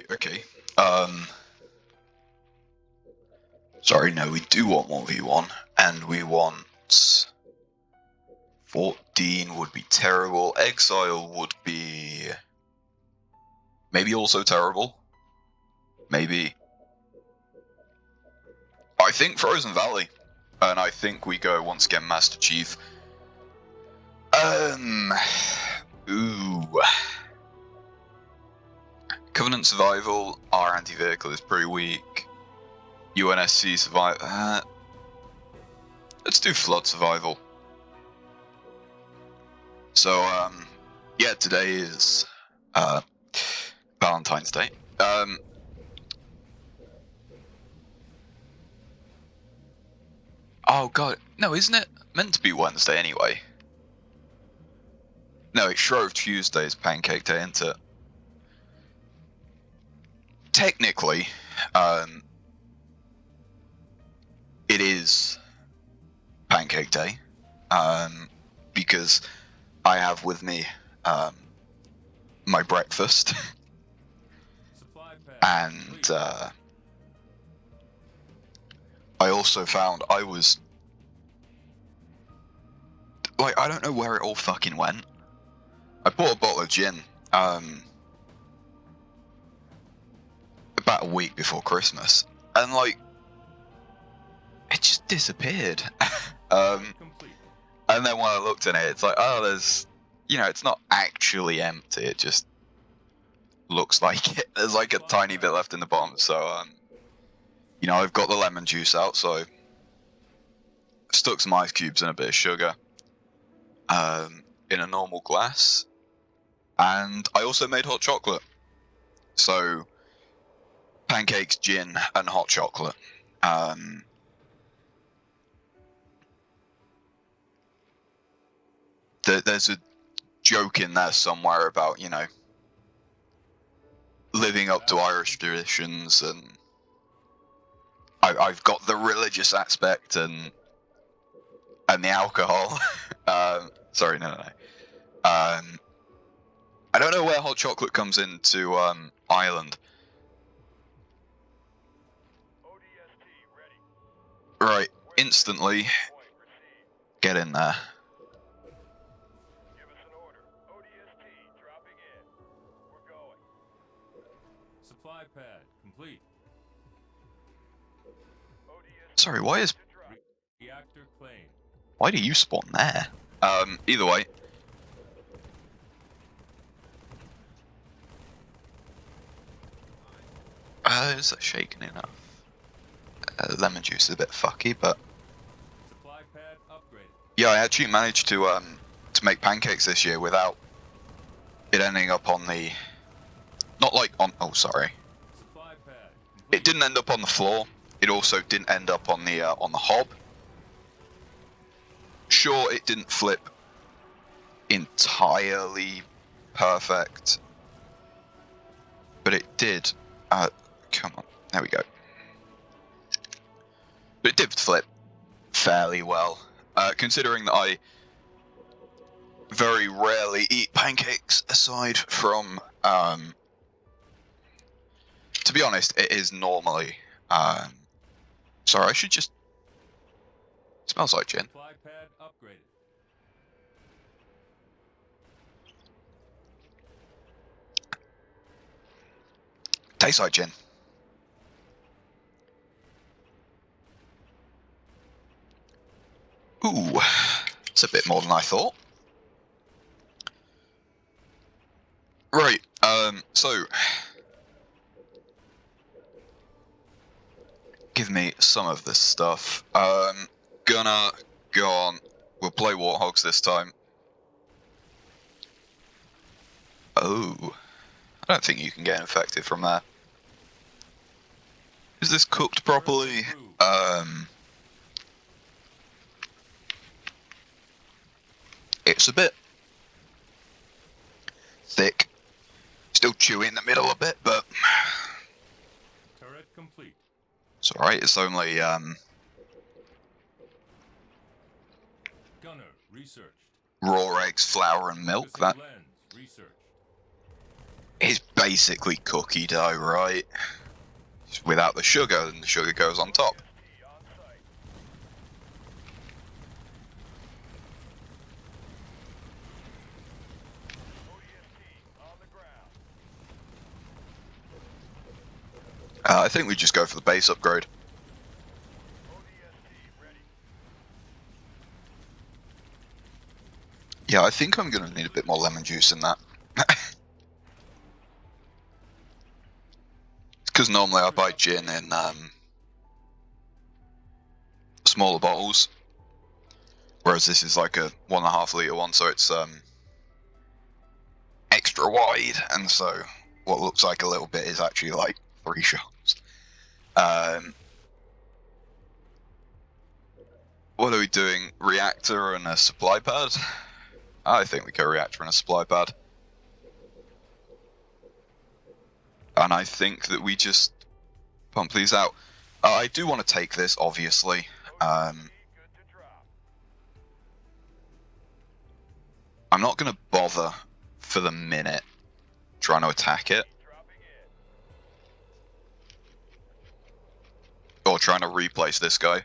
Right, okay. Sorry, no, we do want 1v1, and we want 14 would be terrible. Exile would be maybe also terrible. Maybe. I think Frozen Valley, and I think we go once again Master Chief. Ooh. Covenant Survival, our anti-vehicle is pretty weak. UNSC Survival. Let's do Flood Survival. So, yeah, today is Valentine's Day. Oh god, no, isn't it meant to be Wednesday anyway? No, it's Shrove Tuesday's Pancake Day, isn't it? Technically, it is Pancake Day, because I have with me my breakfast, and I also found I was like, I don't know where it all fucking went. I bought a bottle of gin about a week before Christmas, and like it just disappeared. And then when I looked in it, it's like, oh, there's, you know, it's not actually empty. It just looks like it. There's like a tiny bit left in the bottom. So, you know, I've got the lemon juice out, so I stuck some ice cubes and a bit of sugar in a normal glass, and I also made hot chocolate. So, pancakes, gin, and hot chocolate. There's a joke in there somewhere about, you know, living up to Irish traditions, and I've got the religious aspect and the alcohol. Sorry, no. I don't know where hot chocolate comes into Ireland. Right, instantly get in there. Give us an order. ODST dropping in. We're going. Supply pad complete. Sorry, why Reactor claim. why do you spawn there? Either way. Is that shaken enough? Lemon juice is a bit fucky, but Supply pad upgraded. yeah, I actually managed to make pancakes this year without it ending up on the, not like on, oh sorry, Supply pad complete. it didn't end up on the floor. It also didn't end up on the hob. Sure, it didn't flip entirely perfect, but it did. Come on, there we go. But it did flip fairly well, considering that I very rarely eat pancakes aside from, to be honest, it is normally, sorry, I should just, it smells like gin. Supply pad upgraded. Tastes like gin. Ooh, it's a bit more than I thought. Right, so give me some of this stuff. Gonna go on. We'll play Warthogs this time. Oh, I don't think you can get infected from there. Is this cooked properly? It's a bit thick. Still chewy in the middle a bit, but Turret complete. it's alright. It's only Gunner researched. raw eggs, flour, and milk. Focusing That lens researched. is basically cookie dough, right? Without the sugar, and the sugar goes on top. ODST on site. ODST on the ground. I think we just go for the base upgrade. ODST ready. Yeah, I think I'm gonna need a bit more lemon juice in that. Because normally I buy gin in smaller bottles, whereas this is like a 1.5 litre one, so it's extra wide, and so what looks like a little bit is actually like 3 shots. What are we doing? Reactor and a supply pad? I think we go reactor and a supply pad. And I think that we just pump these out. I do want to take this, obviously. Good to drop. I'm not going to bother for the minute trying to attack it. Dropping in. Or trying to replace this guy.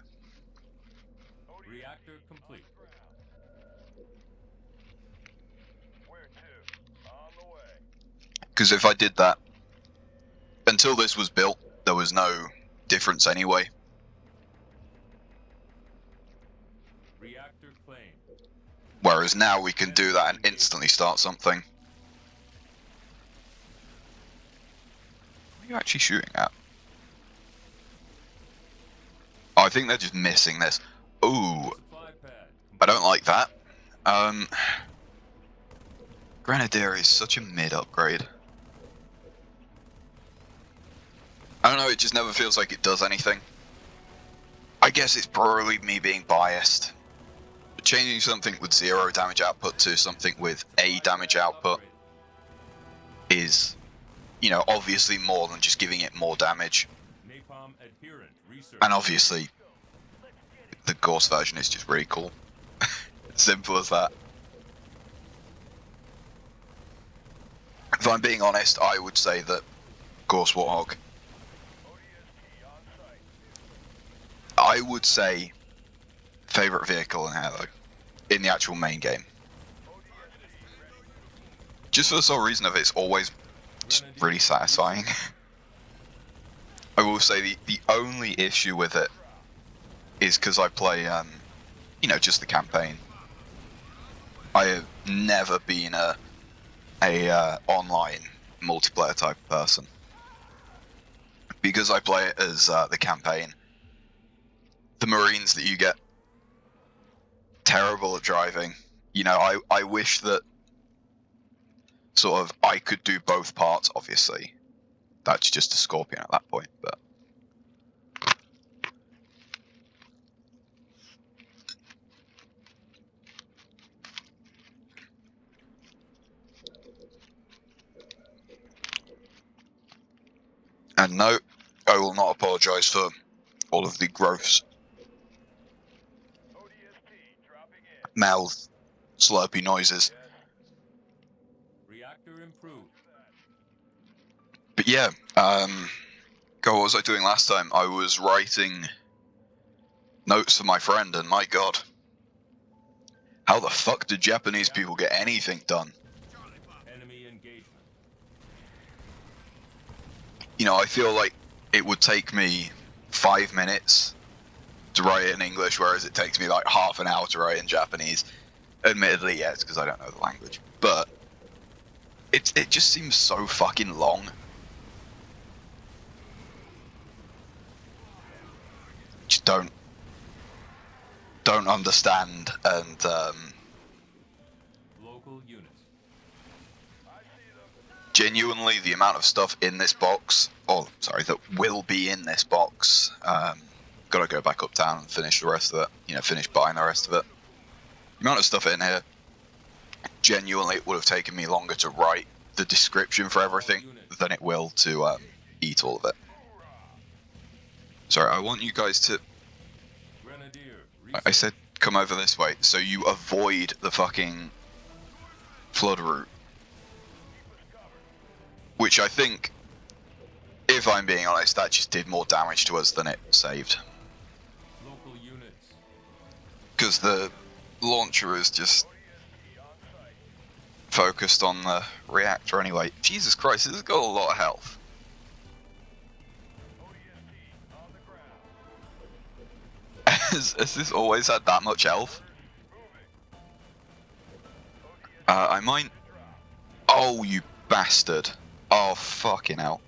Reactor complete. Where to? On the way. Because if I did that, until this was built, there was no difference anyway. Reactor claimed. Whereas now we can do that and instantly start something. What are you actually shooting at? Oh, I think they're just missing this. Ooh, Supply pad I don't like that. Grenadier is such a mid upgrade. I don't know, it just never feels like it does anything. I guess it's probably me being biased. But changing something with 0 damage output to something with a damage output is, you know, obviously more than just giving it more damage. Napalm adherent research. And obviously, the Gorse version is just really cool. Simple as that. If I'm being honest, I would say that Gorse Warthog, ODST on site. I would say favorite vehicle in Halo in the actual main game. ODST ready. Just for the sole reason of it's always just really satisfying. I will say the only issue with it is because I play, you know, just the campaign. I have never been a online multiplayer type of person. Because I play it as the campaign, the Marines that you get, terrible at driving. You know, I wish that sort of I could do both parts, obviously. That's just a Scorpion at that point, but... And no, I will not apologise for all of the gross ODST dropping in. mouth slurpy noises. Reactor improved. But yeah, God, what was I doing last time? I was writing notes for my friend, and my god, how the fuck did Japanese people get anything done? Enemy engagement. You know, I feel like it would take me 5 minutes to write it in English, whereas it takes me like half an hour to write in Japanese. Admittedly, yeah, it's because I don't know the language, but it just seems so fucking long. Just don't understand, and Local units. genuinely the amount of stuff in this box, or sorry, that will be in this box. Gotta go back uptown and finish the rest of it. You know, finish buying the rest of it. The amount of stuff in here, genuinely, it would have taken me longer to write the description for everything than it will to eat all of it. Sorry, I want you guys to. Grenadier. I said come over this way, so you avoid the fucking flood route. Which I think, if I'm being honest, that just did more damage to us than it saved. Local units. Because the launcher is just focused on the reactor anyway. Jesus Christ, this has got a lot of health. Has this always had that much health? I might... Oh, you bastard. Oh, fucking hell.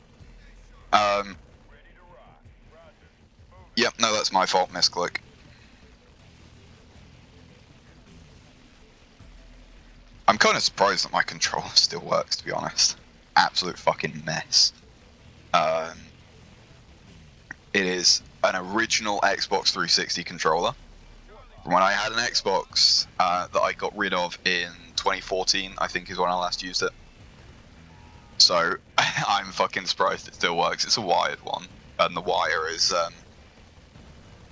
Yep, no, that's my fault, misclick. I'm kind of surprised that my controller still works, to be honest. Absolute fucking mess. It is an original Xbox 360 controller. From when I had an Xbox that I got rid of in 2014, I think is when I last used it. So, I'm fucking surprised it still works. It's a wired one, and the wire is,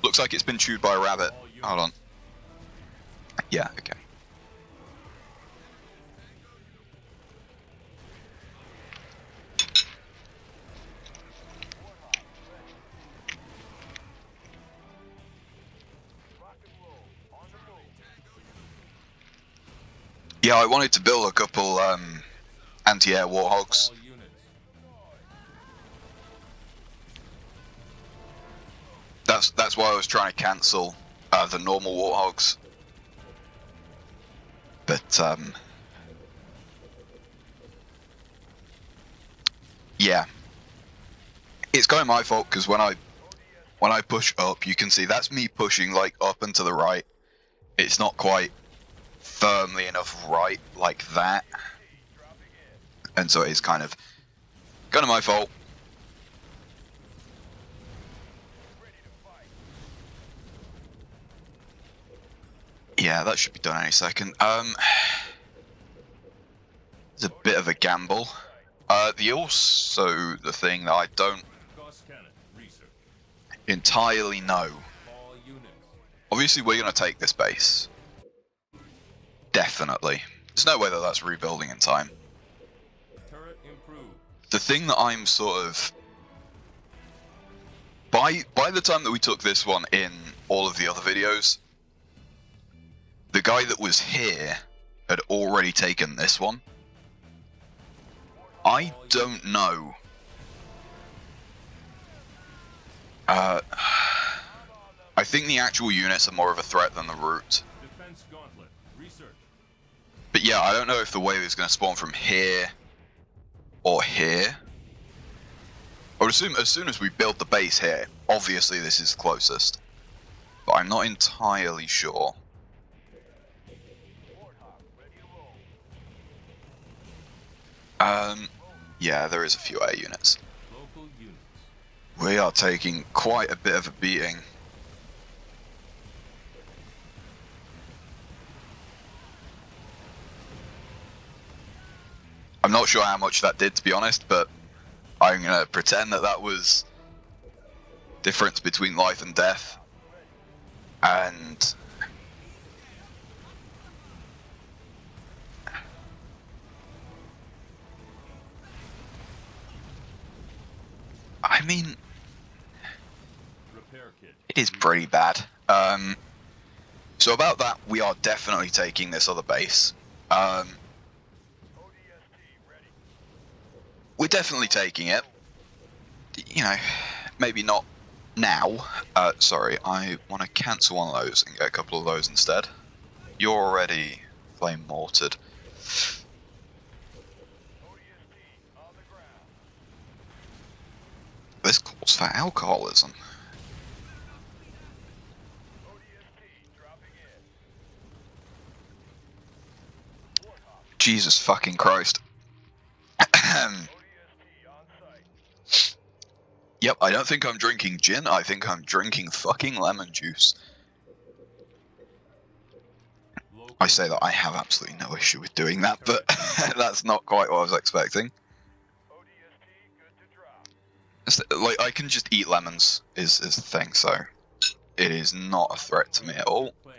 looks like it's been chewed by a rabbit. Hold on. Yeah, okay. Yeah, I wanted to build a couple anti-air warthogs. All units. That's why I was trying to cancel the normal warthogs. But yeah, it's kind of my fault because when I push up, you can see that's me pushing like up and to the right. It's not quite firmly enough right like that, and so it's kind of my fault. Yeah, that should be done any second. It's a bit of a gamble. The thing that I don't Gauss cannon. Research. entirely know. All units. Obviously, we're gonna take this base. Definitely. There's no way that that's rebuilding in time. Turret improved. The thing that I'm sort of... By the time that we took this one in all of the other videos, the guy that was here had already taken this one. I don't know. I think the actual units are more of a threat than the route. Defense gauntlet. Research. But yeah, I don't know if the wave is going to spawn from here or here. I would assume as soon as we build the base here, obviously this is closest. But I'm not entirely sure. Yeah, there is a few air units. Local units. We are taking quite a bit of a beating. I'm not sure how much that did, to be honest, but I'm going to pretend that that was difference between life and death. And I mean, Repair kit. it is pretty bad. So about that, we are definitely taking this other base. We're definitely taking it. You know, maybe not now. Sorry, I want to cancel one of those and get a couple of those instead. You're already flame mortared. This calls for alcoholism. Jesus fucking Christ. Yep, I don't think I'm drinking gin, I think I'm drinking fucking lemon juice. Local. I say that I have absolutely no issue with doing that, but that's not quite what I was expecting. Like, I can just eat lemons, is the thing, so it is not a threat to me at all. Plane.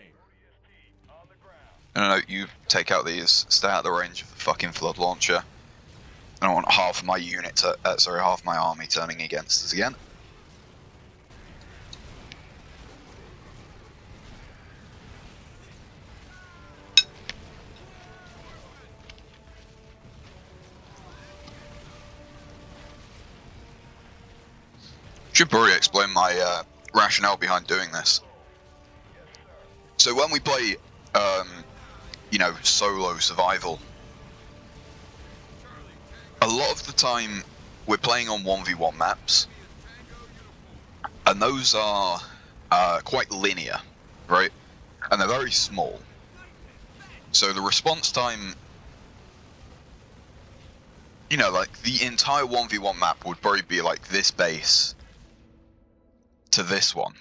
No, you take out these, stay out of the range of the fucking flood launcher. I don't want half of my unit to, half my army turning against us again. Should probably explain my rationale behind doing this. So when we play, you know, solo survival, a lot of the time we're playing on 1v1 maps, and those are quite linear, right? And they're very small. So the response time, you know, like the entire 1v1 map would probably be like this base to this one.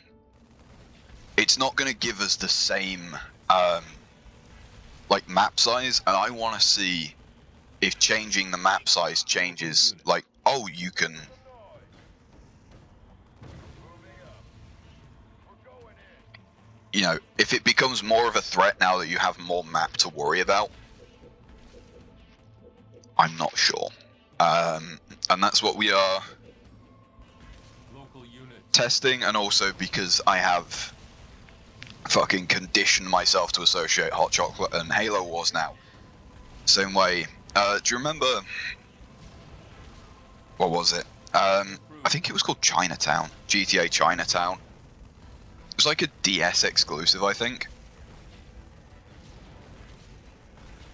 It's not going to give us the same like map size, and I want to see if changing the map size changes, like, oh, you can, you know, if it becomes more of a threat now that you have more map to worry about. I'm not sure. And that's what we are Local unit. testing, and also because I have fucking conditioned myself to associate Hot Chocolate and Halo Wars now. Same way. Do you remember, what was it? I think it was called Chinatown. GTA Chinatown. It was like a DS exclusive, I think.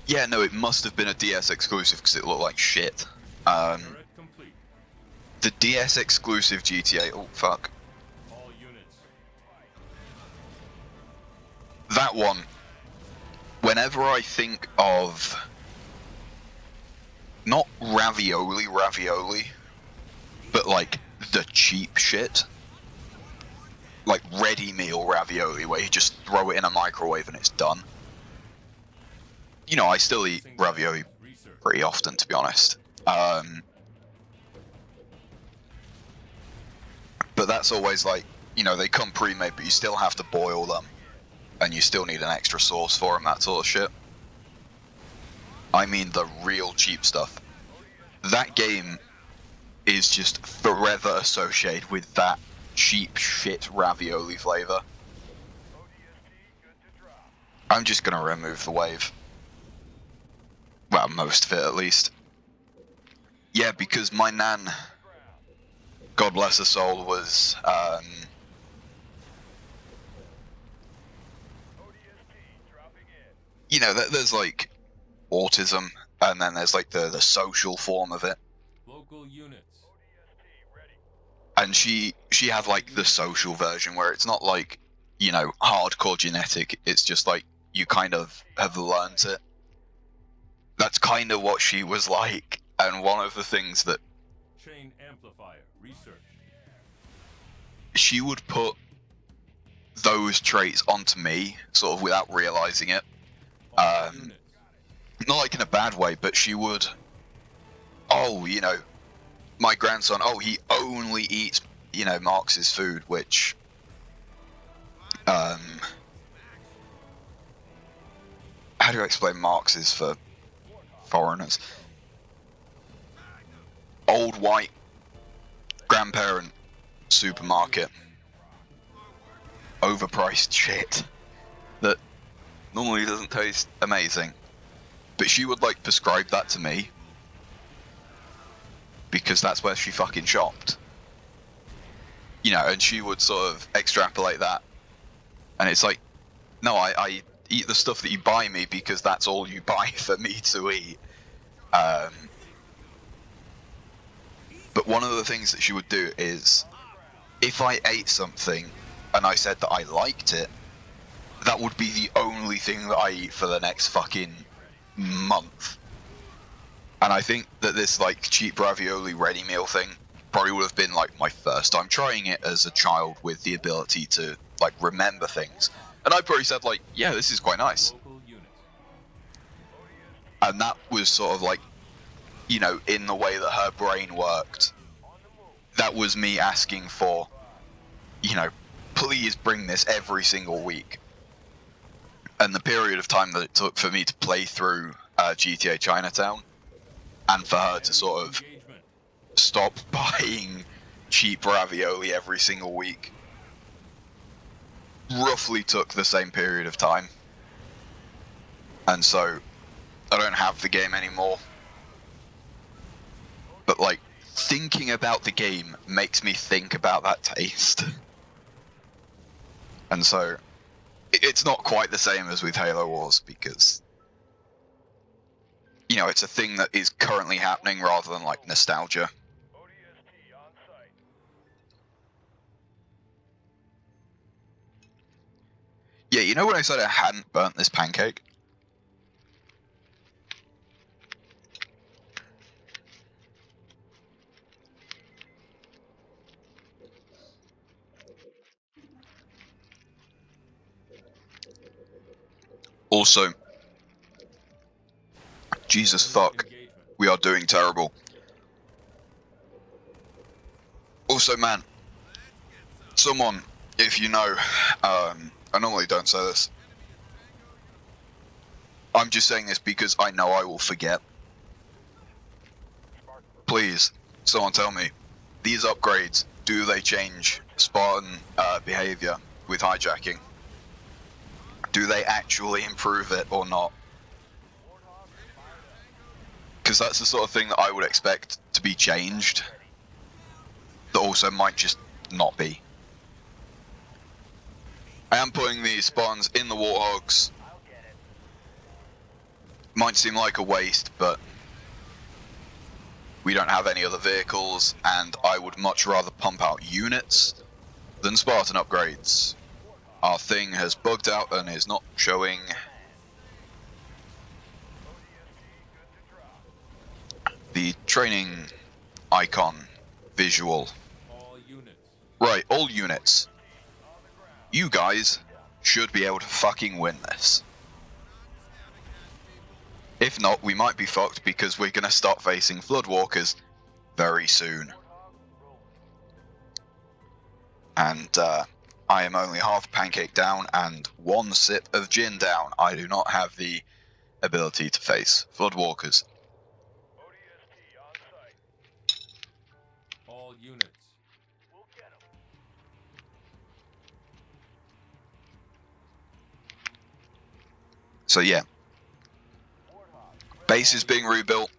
Yeah, no, it must have been a DS exclusive because it looked like shit. Turret complete. The DS exclusive GTA, oh fuck. All units. That one, whenever I think of, not ravioli, but like the cheap shit, like ready meal ravioli where you just throw it in a microwave and it's done. You know, I still eat ravioli Research. pretty often, to be honest. But that's always like, you know, they come pre-made, but you still have to boil them, and you still need an extra sauce for them, that sort of shit. I mean the real cheap stuff. That game is just forever associated with that cheap shit ravioli flavor. I'm just gonna remove the wave. Well, most of it at least. Yeah, because my nan, God bless her soul, was you know, there's like autism, and then there's like the social form of it. Local units. And she had like the social version where it's not like, you know, hardcore genetic, it's just like you kind of have learnt it. That's kind of what she was like, and one of the things that Chain amplifier. Research. she would put those traits onto me, sort of without realizing it. All units. Not like in a bad way, but she would, oh, you know, my grandson, oh, he only eats, you know, Marx's food, which, how do I explain Marx's for foreigners? Old white grandparent supermarket. Overpriced shit that normally doesn't taste amazing. But she would like prescribe that to me because that's where she fucking shopped. You know, and she would sort of extrapolate that. And it's like, no, I eat the stuff that you buy me because that's all you buy for me to eat. But one of the things that she would do is, if I ate something and I said that I liked it, that would be the only thing that I eat for the next fucking month. And I think that this like cheap ravioli ready meal thing probably would have been like my first time trying it as a child with the ability to like remember things. And I probably said like, yeah, this is quite nice. Local units. And that was sort of like, you know, in the way that her brain worked. That was me asking for, you know, please bring this every single week. And the period of time that it took for me to play through GTA Chinatown and for her to sort of Engagement. stop buying cheap ravioli every single week roughly took the same period of time. And so I don't have the game anymore. But like, thinking about the game makes me think about that taste. And so it's not quite the same as with Halo Wars because, you know, it's a thing that is currently happening rather than like nostalgia. ODST on site. Yeah, you know when I said I hadn't burnt this pancake? Also, Jesus fuck, Engagement. we are doing terrible. Also, man, someone, if you know, I normally don't say this. I'm just saying this because I know I will forget. Please, someone tell me, these upgrades, do they change Spartan behavior with hijacking? Do they actually improve it or not? Because that's the sort of thing that I would expect to be changed, that also might just not be. I am putting these Spartans in the Warthogs. Might seem like a waste, but we don't have any other vehicles, and I would much rather pump out units than Spartan upgrades. Our thing has bugged out and is not showing. The training icon visual. All units. Right, all units. You guys should be able to fucking win this. If not, we might be fucked because we're gonna start facing Floodwalkers very soon. And I am only half a pancake down and one sip of gin down. I do not have the ability to face Floodwalkers. ODST on site. All units. We'll get 'em. So yeah, bases being rebuilt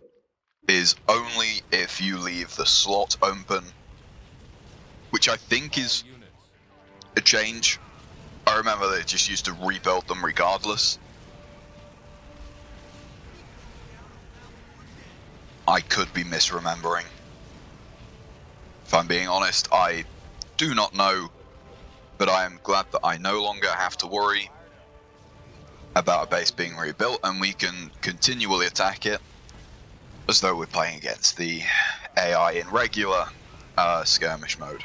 is only if you leave the slot open, which I think is All units. a change. I remember they just used to rebuild them regardless. I could be misremembering. If I'm being honest, I do not know, but I am glad that I no longer have to worry about a base being rebuilt and we can continually attack it as though we're playing against the AI in regular skirmish mode.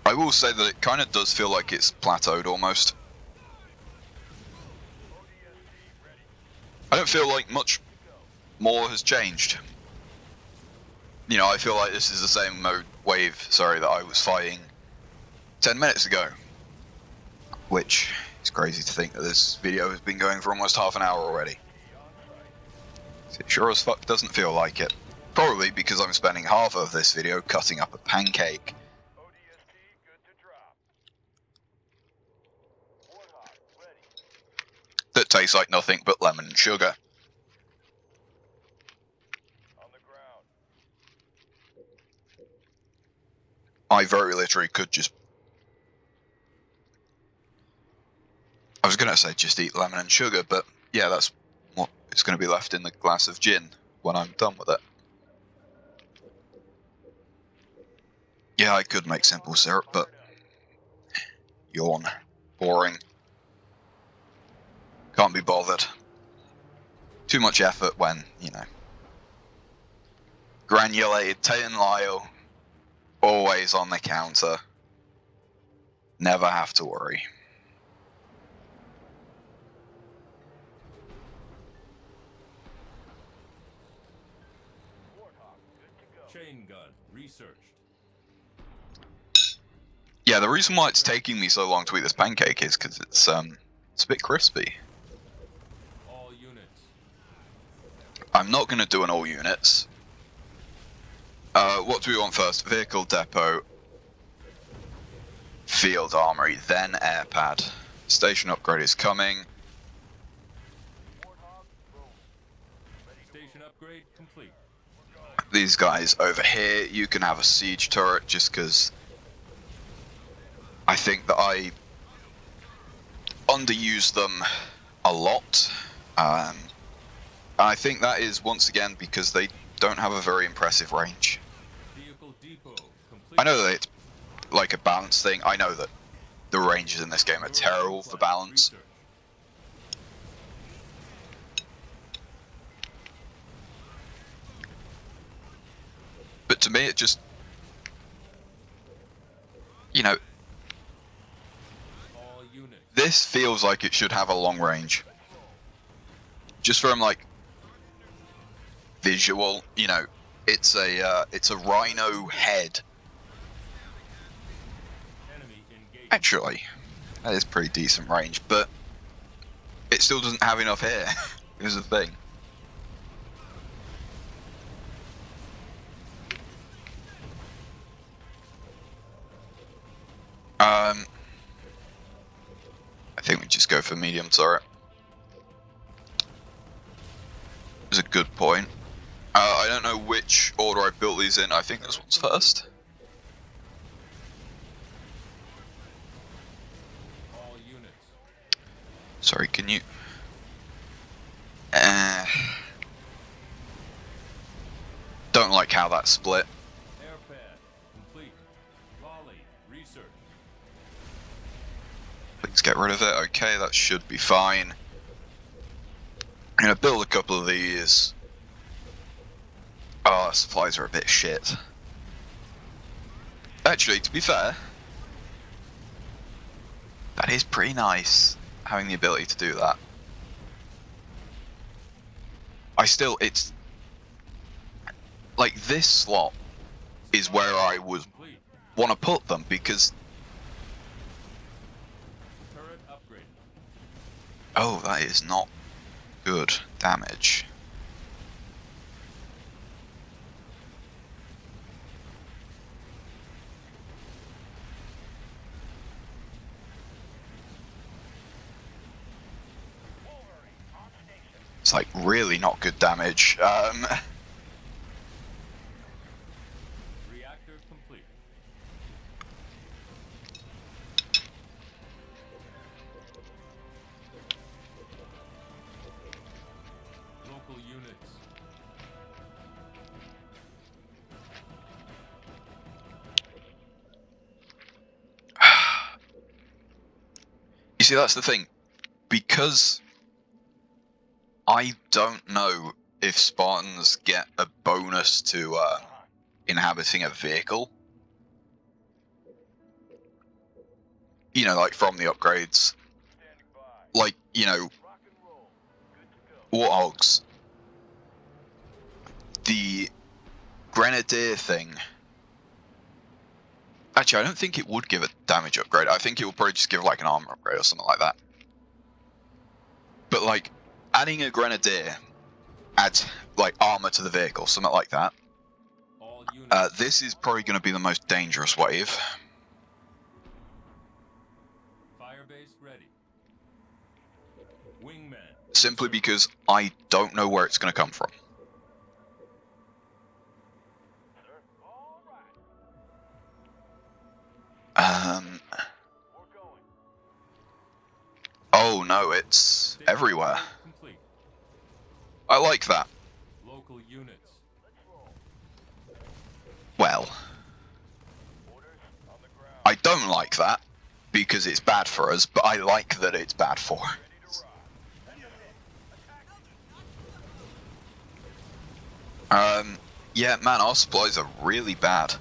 I will say that it kind of does feel like it's plateaued almost. I don't feel like much more has changed. You know, I feel like this is the same wave, that I was fighting 10 minutes ago. Which is crazy to think that this video has been going for almost half an hour already. It sure as fuck doesn't feel like it. Probably because I'm spending half of this video cutting up a pancake. ODST good to drop. Warthog ready. That tastes like nothing but lemon and sugar. On the ground. I very literally could just... I was going to say just eat lemon and sugar, but yeah, that's what is going to be left in the glass of gin when I'm done with it. Yeah, I could make simple syrup, but... Yawn. Boring. Can't be bothered. Too much effort when, you know... Granulated Tate & Lyle, always on the counter. Never have to worry. Warthog good to go. Chain gun. Researched. Yeah, the reason why it's taking me so long to eat this pancake is because it's It's a bit crispy. All units. I'm not going to do an all units. What do we want first? Vehicle depot, field armory, then airpad. Station upgrade is coming. Station upgrade complete. These guys over here, you can have a siege turret just because I think that I underuse them a lot. And I think that is once again because they don't have a very impressive range. Vehicle depot complete. I know that it's like a balance thing. I know that the ranges in this game are terrible for balance. Research. But to me, it just, you know, All units. this feels like it should have a long range. Just from like visual, you know, it's a rhino head. Enemy engaged. Actually, that is pretty decent range, but it still doesn't have enough hair. Is the thing. I think we just go for medium turret. Is a good point. I don't know which order I built these in. I think this one's first. All units. Sorry, can you? Don't like how that split. Airpad complete. Volley. Research. Please get rid of it. Okay, that should be fine. I'm gonna build a couple of these. Oh, supplies are a bit shit. Actually, to be fair, that is pretty nice, having the ability to do that. It's like this slot is where I would Complete. want to put them because, Turret upgrade. oh, that is not good damage. It's like really not good damage. Reactor complete. Local units. You see, that's the thing. Because I don't know if Spartans get a bonus to inhabiting a vehicle. You know, like from the upgrades. Like, you know, Warthogs. The Grenadier thing. Actually, I don't think it would give a damage upgrade. I think it would probably just give like an armor upgrade or something like that. But like, adding a Grenadier adds like armor to the vehicle, something like that. All units. This is probably going to be the most dangerous wave. Firebase ready. Wingman. Simply because I don't know where it's going to come from. Oh no, it's Station everywhere. upgrade complete. I like that. Local units. Well, I don't like that because it's bad for us, but I like that it's bad for us. Yeah, man, our supplies are really bad.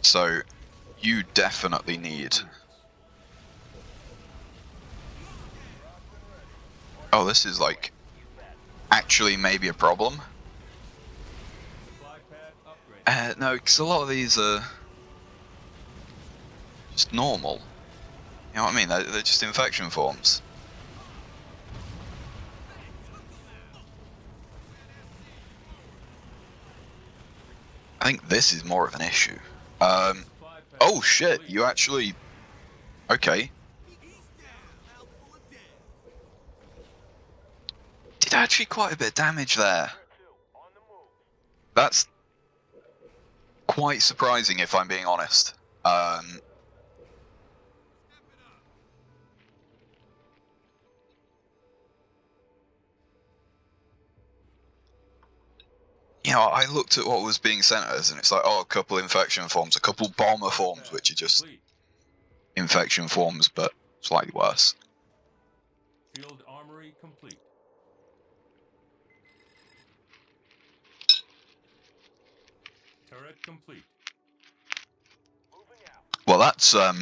So, you definitely need... Oh, this is like... actually maybe a problem. Supply pad upgrade. No, because a lot of these are... just normal. You know what I mean? They're just infection forms. I think this is more of an issue. Oh shit, you actually... Okay. Did actually quite a bit of damage there. That's quite surprising if I'm being honest. You know, I looked at what was being sent us and it's like, oh, a couple infection forms, a couple bomber forms, which are just Complete. infection forms, but slightly worse. Field armory complete. Turret complete. Well, that's, a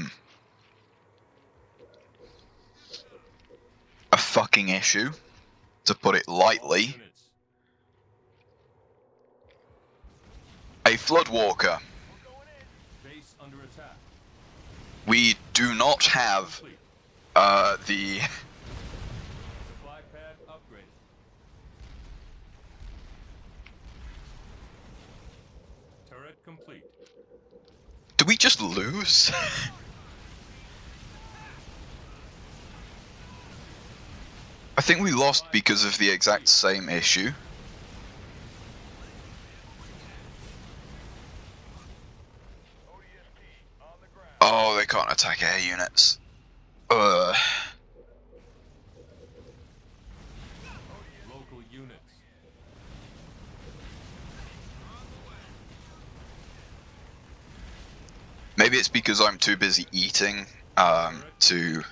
fucking issue, to put it All lightly. units. A Floodwalker. Base under attack. We do not have, Complete. the... Supply pad upgraded. Turret complete. Did we just lose? I think we lost because of the exact same issue. Oh, they can't attack air units. Local units. Maybe it's because I'm too busy eating, to...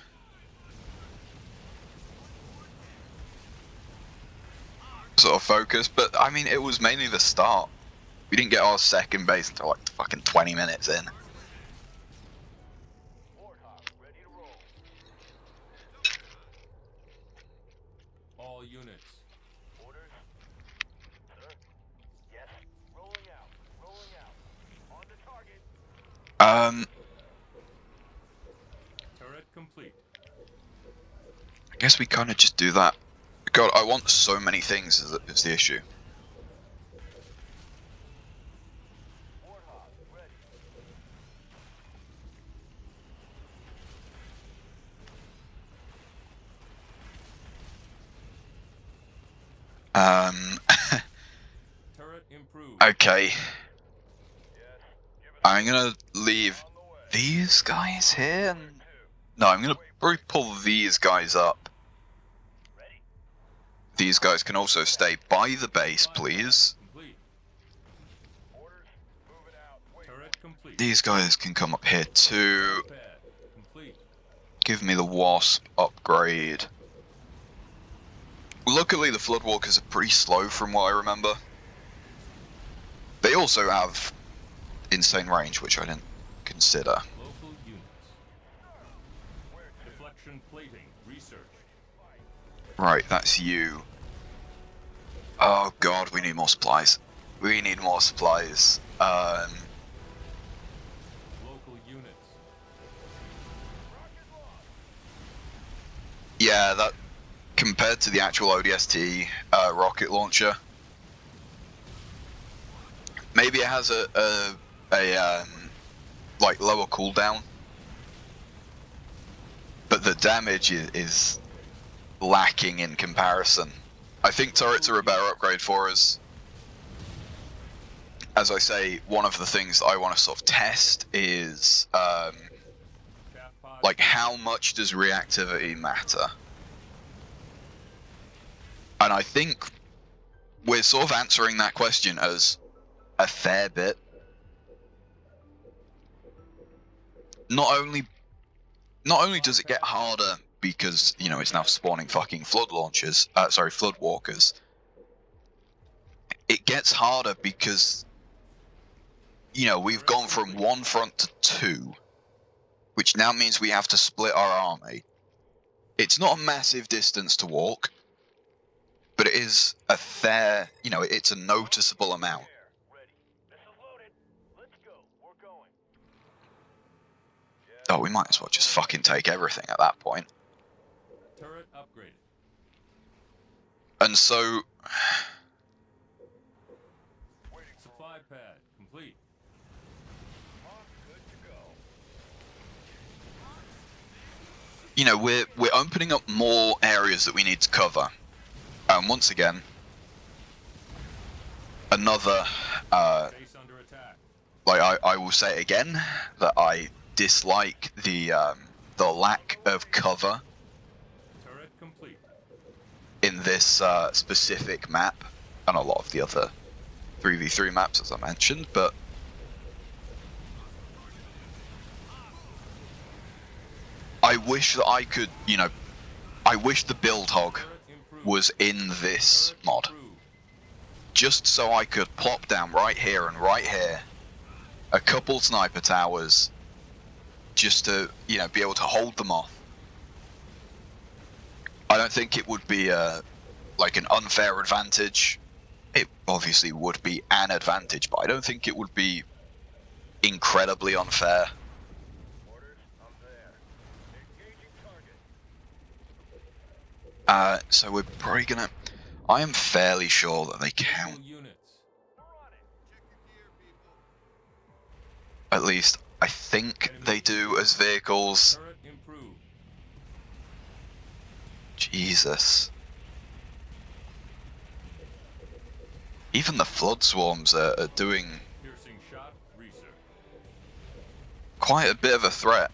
sort of focus, but I mean, it was mainly the start. We didn't get our second base until like fucking 20 minutes in. All units. Orders? Sir? Yes. Rolling out. Rolling out. On to target. Turret complete. I guess we kind of just do that. God, I want so many things is the issue. Warthog, ready. Turret improved. Okay, Yes. Give it I'm gonna leave on the way. these guys here. No, I'm gonna probably pull these guys up. Ready? These guys can also stay by the base, Supply pad please. Complete. Orders? Moving out. Wait. Turret complete. These guys can come up here too. Pad complete. Give me the Wasp upgrade. Luckily, the Floodwalkers are pretty slow from what I remember. They also have insane range, which I didn't consider. Local units. Deflection plating research. Right, that's you. Oh god, we need more supplies. We need more supplies. Local units. Yeah, that compared to the actual ODST rocket launcher, maybe it has a like lower cooldown, but the damage is lacking in comparison. I think turrets are a better upgrade for us. As I say, one of the things that I want to sort of test is Chaff pod. like how much does reactivity matter? And I think we're sort of answering that question as a fair bit. Not only does it get harder because, you know, it's now spawning fucking flood launchers, flood walkers. It gets harder because, you know, we've gone from one front to two, which now means we have to split our army. It's not a massive distance to walk, but it is a fair, you know, it's a noticeable amount. Ready. Missiles loaded. Let's go. We're going. Oh, we might as well just fucking take everything at that point. Turret upgraded. And so, Supply pad complete. you know, we're opening up more areas that we need to cover. And once again, another Base under attack. like I will say it again that I dislike the lack of cover Turret complete. in this specific map and a lot of the other 3v3 maps as I mentioned, but I wish that I could, you know, I wish the build hog Turret improved. was in this Turret mod, improved. just so I could plop down right here and right here a couple sniper towers just to, you know, be able to hold them off. I don't think it would be like an unfair advantage. It obviously would be an advantage, but I don't think it would be incredibly unfair. Orders, I'm there. Engaging target. So we're probably gonna. I am fairly sure that they count. Local units. We're on it. At least I think they do as vehicles. Turret improved. Jesus. Even the flood swarms are doing Piercing shot. Research. quite a bit of a threat.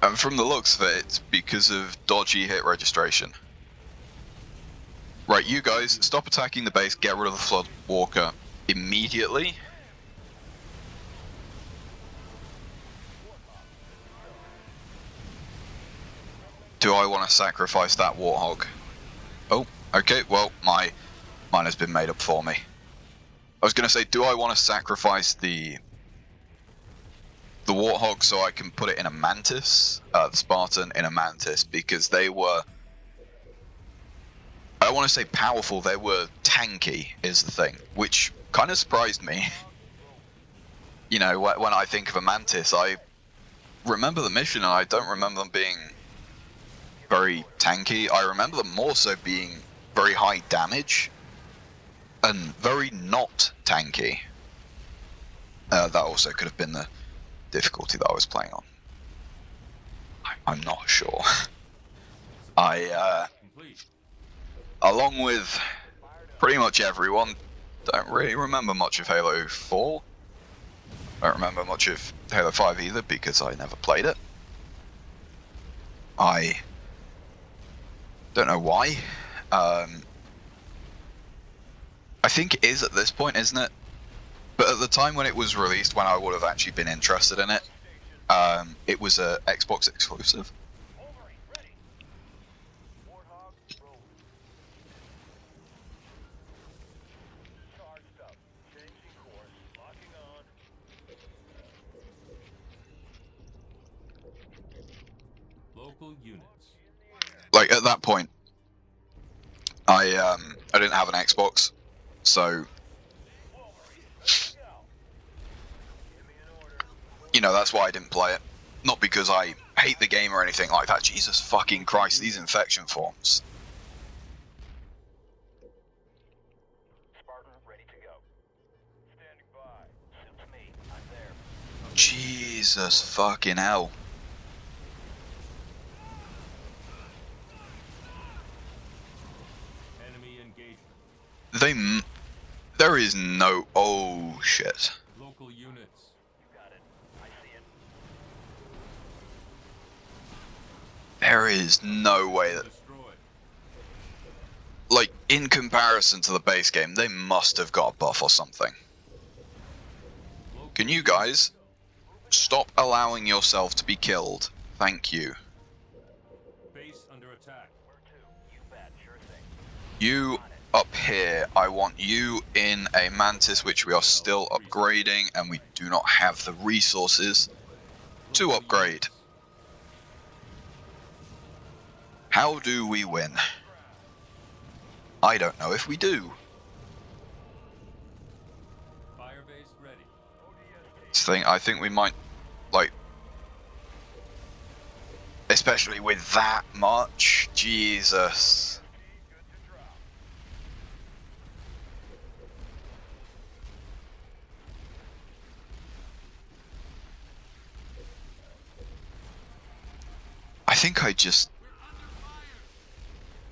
And from the looks of it, it's because of dodgy hit registration. Right, you guys, stop attacking the base, get rid of the Flood Walker immediately. Do I want to sacrifice that Warthog? Oh, okay, well, mine has been made up for me. I was going to say, do I want to sacrifice the Warthog so I can put it in a Mantis, the Spartan in a Mantis, because they were, I don't want to say powerful, they were tanky is the thing, which kind of surprised me. You know, when I think of a Mantis, I remember the mission and I don't remember them being very tanky. I remember them more so being very high damage and very not tanky. That also could have been the difficulty that I was playing on. I'm not sure. I, Complete. along with pretty much everyone, don't really remember much of Halo 4. Don't remember much of Halo 5 either because I never played it. I don't know why. I think it is at this point, isn't it? But at the time when it was released, when I would have actually been interested in it, it was a Xbox exclusive. Wolverine, ready. Warthog, rolling. Charged up. Changing course. Locking on. Local units. Like at that point, I didn't have an Xbox, so you know that's why I didn't play it. Not because I hate the game or anything like that. Jesus fucking Christ, these infection forms. Spartan, ready to go. Standing by. Suits me. I'm there. Jesus fucking hell. Enemy engagement. There is no. Oh shit. Local units. You got it. I see it. There is no way that, Destroyed. like, in comparison to the base game, they must have got a buff or something. Local Can you guys stop allowing yourself to be killed? Thank you. base under attack. Where to? You bet. Sure thing. You up here, I want you in a Mantis, which we are still upgrading, and we do not have the resources to Local upgrade. units. How do we win? I don't know if we do. Firebase I think we might, like, especially with that much, Jesus. I think I just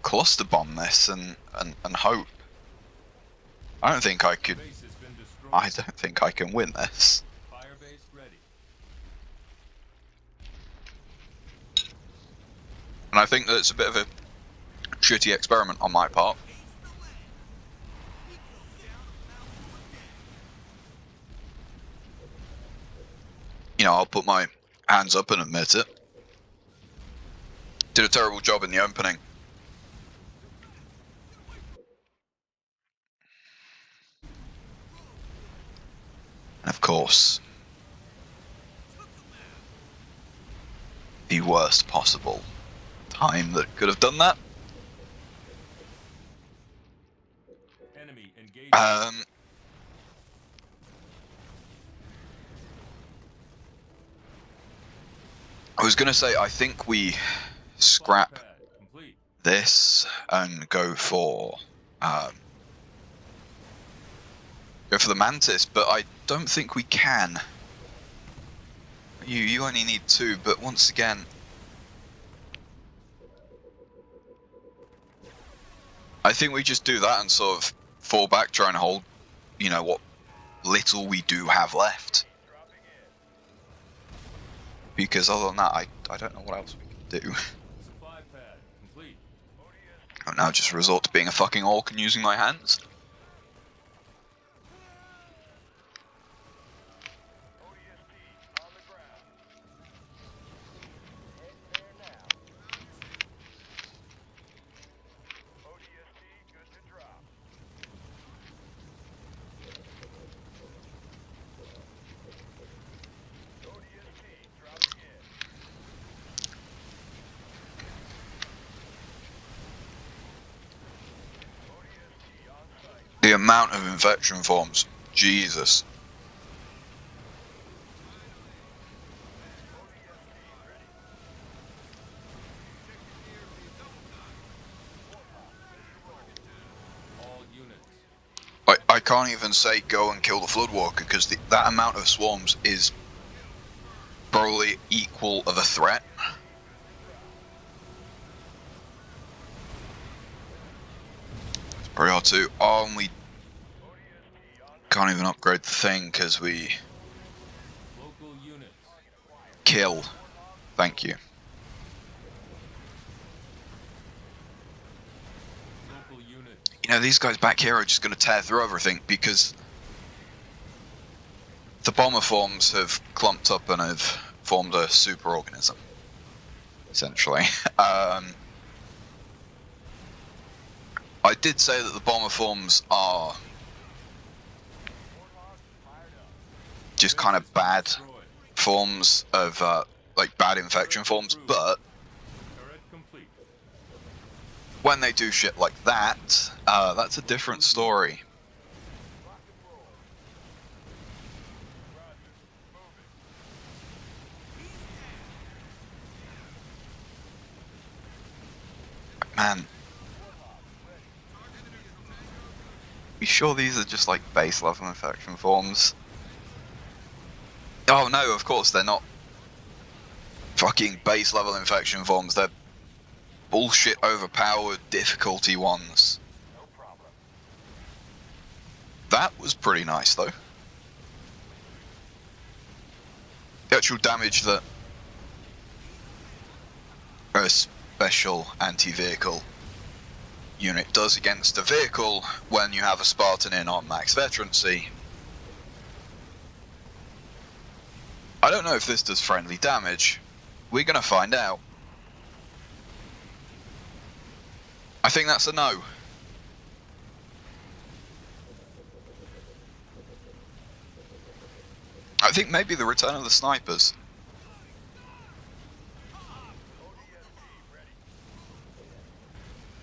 cluster bomb this and hope. I don't think I could. Base has been destroyed. I don't think I can win this. Firebase ready. And I think that it's a bit of a shitty experiment on my part. You know, I'll put my hands up and admit it. Did a terrible job in the opening. And of course, the worst possible time that could have done that. Enemy engaging. I was gonna say, I think we scrap Pad complete. this and go for the Mantis, but I don't think we can. You only need 2, but once again, I think we just do that and sort of fall back, try and hold, you know, what little we do have left. Because other than that, I don't know what else we can do. Supply pad complete. I'll now just resort to being a fucking orc and using my hands. ODST on the ground. Head there now. ODST good to drop. ODST dropping in. ODST on site. The amount of infection forms, Jesus. All units. I can't even say go and kill the Floodwalker because that amount of swarms is probably equal of a threat. It's pretty hard to. Oh, and we can't even upgrade the thing because we Local units. kill. Thank you. Local units. You know, these guys back here are just going to tear through everything because the bomber forms have clumped up and have formed a superorganism, essentially. I did say that the bomber forms are just kind of bad Destroyed. forms of, like, bad infection forms, but Turret complete. when they do shit like that, that's a different story. Man. You sure these are just like base level infection forms? Oh no, of course they're not fucking base level infection forms, they're bullshit overpowered difficulty ones. That was pretty nice though. The actual damage that a special anti-vehicle unit does against a vehicle when you have a Spartan in on max veterancy. I don't know if this does friendly damage. We're gonna find out. I think that's a no. I think maybe the return of the snipers.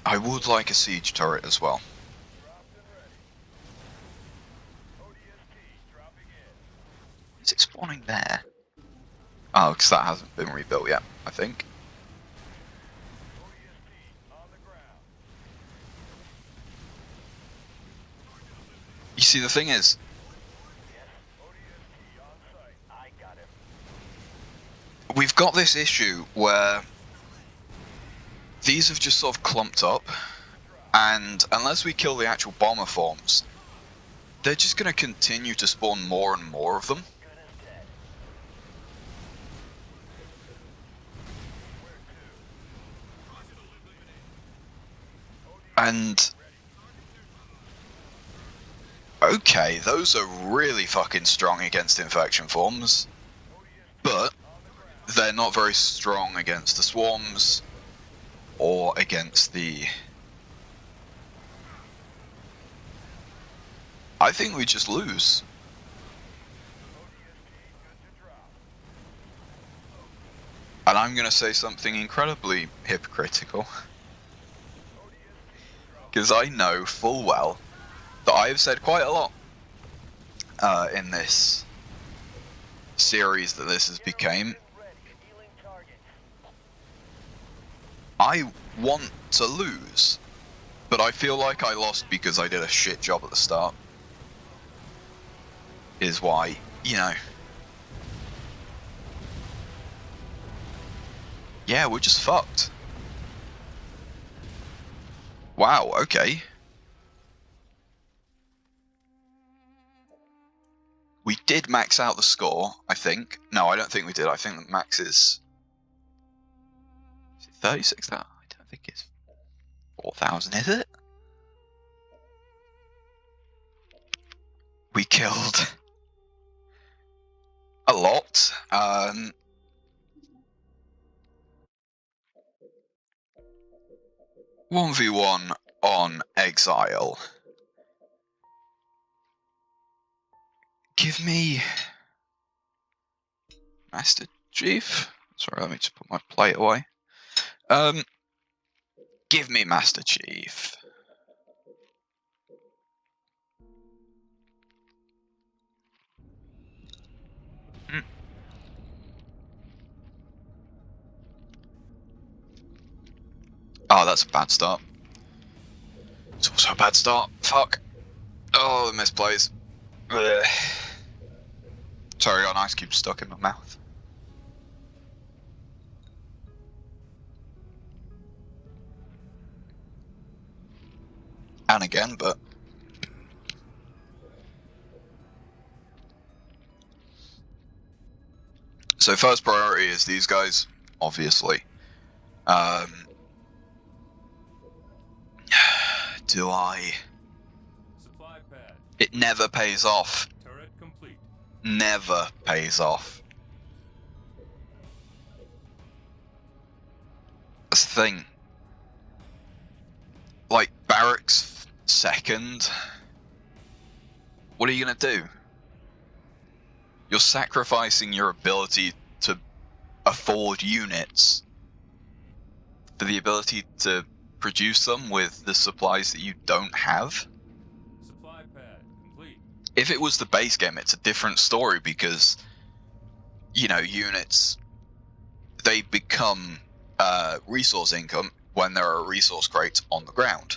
I would like a siege turret as well. Dropped and ready. ODST dropping in. Is it because that hasn't been rebuilt yet, I think. ODST on the ground. You see, the thing is, Yes, ODST on site. I got him. we've got this issue where these have just sort of clumped up, and unless we kill the actual bomber forms, they're just going to continue to spawn more and more of them. Good as dead. And okay, those are really fucking strong against infection forms, but they're not very strong against the swarms or against the... I think we just lose. And I'm going to say something incredibly hypocritical. Because I know full well that I have said quite a lot in this series that this has become. I want to lose, but I feel like I lost because I did a shit job at the start. Is why, you know. Yeah, we're just fucked. Wow, okay. We did max out the score, I think. No, I don't think we did. I think the max is it 36? I don't think it's 4,000, is it? We killed a lot. 1v1 on Exile. Give me Master Chief. Sorry, let me just put my plate away. Give me Master Chief. Oh, that's a bad start. It's also a bad start. Fuck. Oh, the misplays. Ugh. Sorry, I got an ice cube stuck in my mouth. And again, but... So first priority is these guys, obviously. Do I... Supply pad. It never pays off. Turret complete. Never pays off. That's the thing. Like, barracks second. What are you gonna do? You're sacrificing your ability to afford units for the ability to produce them with the supplies that you don't have. Supply pad complete. If it was the base game, it's a different story because, you know, units, they become resource income when there are resource crates on the ground.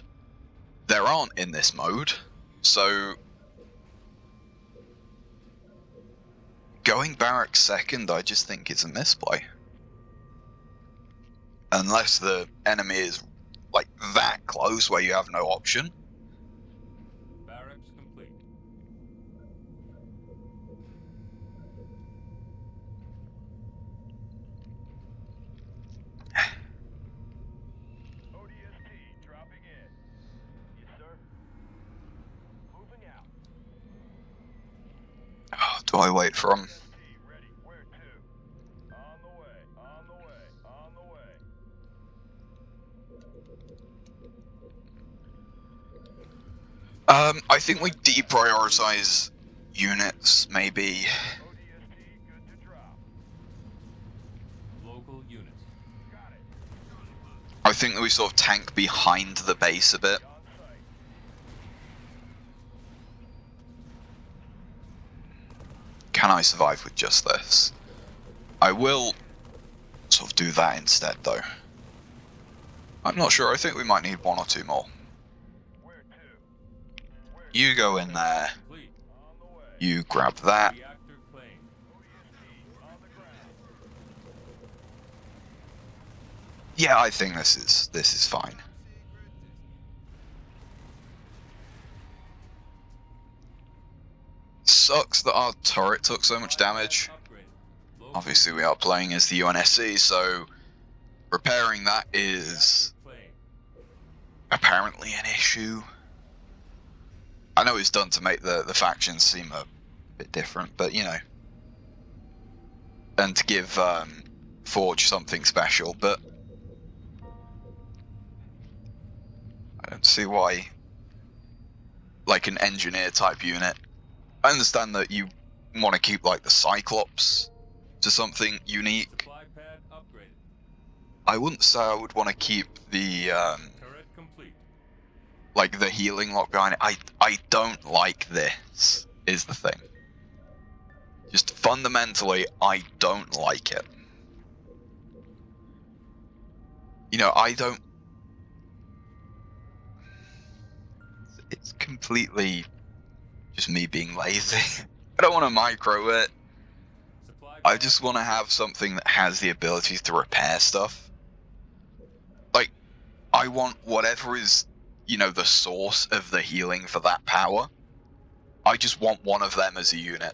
There aren't in this mode, so going barracks second, I just think is a misplay. Unless the enemy is like that close where you have no option. Barracks complete. ODST dropping in. Yes, sir. Moving out. Oh, do I wait for him? ODST ready. Where to? On the way. On the way. On the way. I think we deprioritize units, maybe. ODST good to drop. Local units. Got it. I think that we sort of tank behind the base a bit. On site. Can I survive with just this? I will sort of do that instead, though. I'm not sure. I think we might need one or two more. Where to? You go in there. Complete. On the way. You grab that. Reactor claimed. ODST on the ground. Yeah, I think this is fine. Sucks that our turret took so much damage. Upgraded. Low Obviously, we are playing as the UNSC, so repairing that is claim. apparently an issue. I know it's done to make the factions seem a bit different, but you know, and to give Forge something special, but I don't see why, like an engineer type unit. I understand that you want to keep like the Cyclops to something unique. Supply pad upgraded. I wouldn't say I would want to keep the Turret complete. like the healing lock behind it. I don't like this, is the thing. Just fundamentally, I don't like it. You know, I don't... It's completely just me being lazy. I don't want to micro it. Supply I pad just want to have something that has the abilities to repair stuff. Like, I want whatever is, you know, the source of the healing for that power. I just want one of them as a unit. Yes,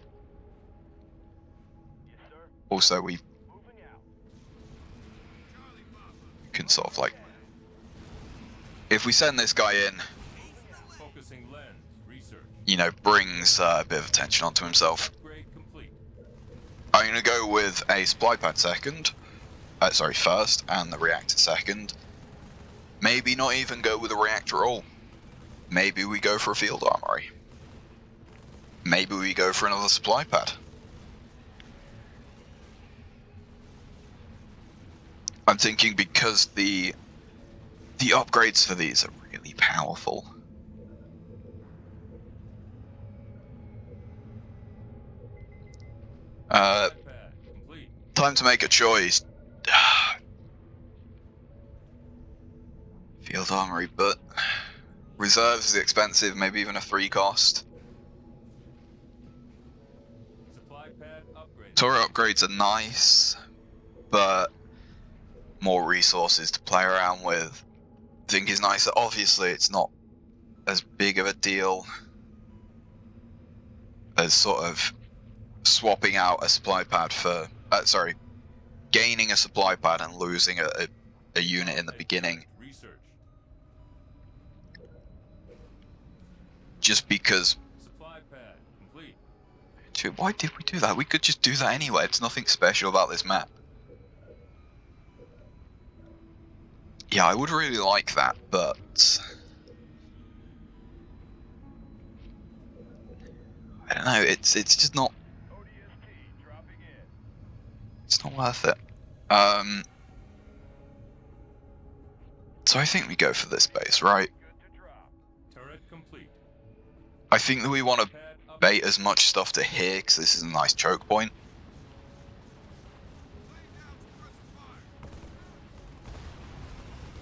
sir. Also, we Moving out. can sort of like... If we send this guy in, focusing lens. Research. you know, brings a bit of attention onto himself. Upgrade complete. I'm going to go with a supply pad second. Sorry, first, and the reactor second. Maybe not even go with a reactor at all. Maybe we go for a field armory. Maybe we go for another supply pad. I'm thinking because the upgrades for these are really powerful. Supply pad complete. Time to make a choice. Field armory, but reserves is expensive, maybe even a 3 cost. Supply pad upgraded. Turret upgrades are nice, but more resources to play around with I think is nicer. Obviously, it's not as big of a deal as sort of swapping out a supply pad for, gaining a supply pad and losing a unit in the beginning. Research. Just because, Supply pad complete. dude, why did we do that? We could just do that anyway. It's nothing special about this map. Yeah, I would really like that, but I don't know. It's just not. ODST dropping in. It's not worth it. So I think we go for this base, right? Good to drop. Turret complete. I think that we want to Pad up. bait as much stuff to here because this is a nice choke point.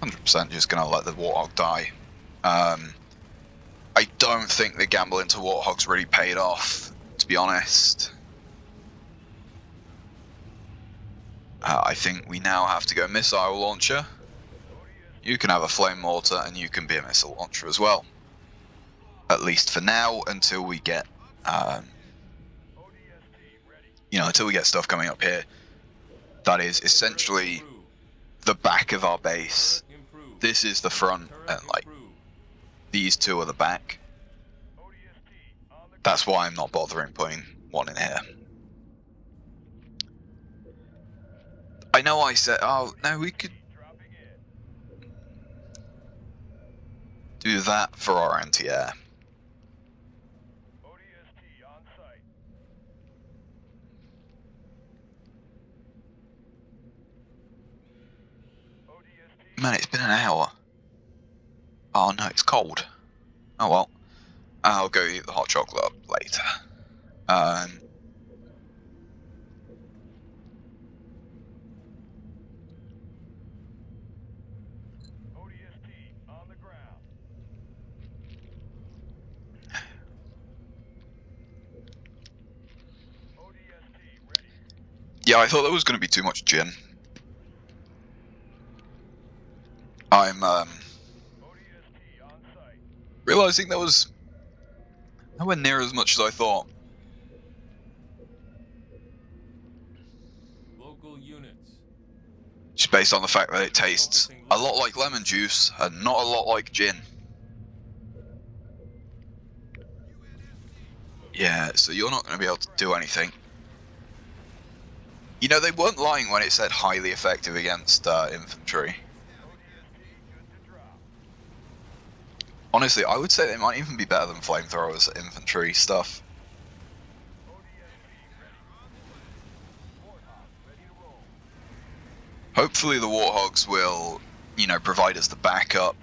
100% just gonna let the Warthog die. I don't think the gamble into Warthogs really paid off, to be honest. I think we now have to go missile launcher. You can have a flame mortar and you can be a missile launcher as well. At least for now, until we get, ODST ready. you know, until we get stuff coming up here. That is essentially Improved. the back of our base. Turret improved. This is the front, Turret and like improved. these two are the back. ODST on the That's why I'm not bothering putting one in here. I know I said, oh no, we could dropping in. do that for our anti-air. ODST on site. ODST Man, it's been an hour. Oh no, it's cold. Oh well. I'll go eat the hot chocolate up later. Yeah, I thought there was going to be too much Jin. I'm ODST on site. realizing there was nowhere near as much as I thought. Local units. Just based on the fact that it tastes a lot like lemon juice and not a lot like gin. Yeah, so you're not going to be able to do anything. You know, they weren't lying when it said highly effective against infantry. Honestly, I would say they might even be better than flamethrowers at infantry stuff. Hopefully the Warthogs will, you know, provide us the backup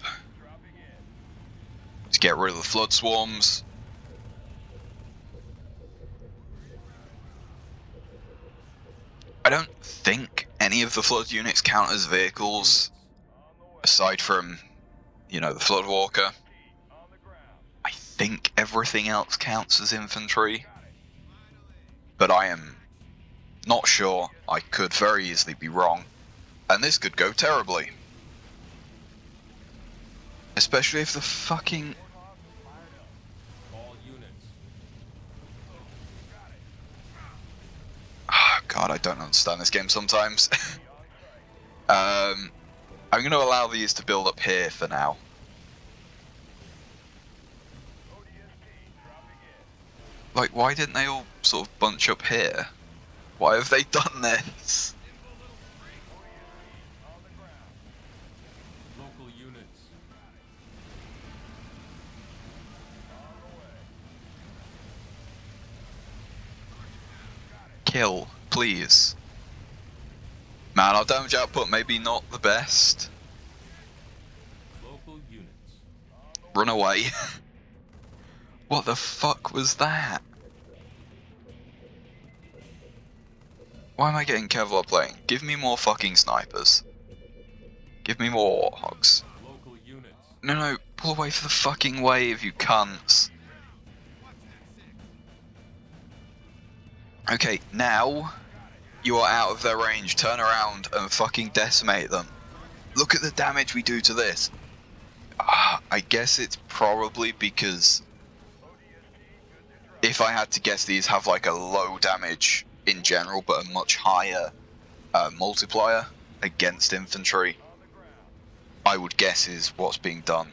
to get rid of the flood swarms. I don't think any of the flood units count as vehicles, aside from, you know, the flood walker. I think everything else counts as infantry, but I am not sure. I could very easily be wrong, and this could go terribly. Especially if the fucking... All units. Oh, God, I don't understand this game sometimes. I'm going to allow these to build up here for now. Like, why didn't they all sort of bunch up here? Why have they done this? Local units. Kill, please. Man, our damage output maybe not the best. Local units. Run away. What the fuck was that? Why am I getting Kevlar plating? Give me more fucking snipers. Give me more Warthogs. Local units. No, pull away for the fucking wave, you cunts. Okay, now you are out of their range. Turn around and fucking decimate them. Look at the damage we do to this. I guess it's probably because if I had to guess, these have like a low damage in general, but a much higher multiplier against infantry. I would guess is what's being done.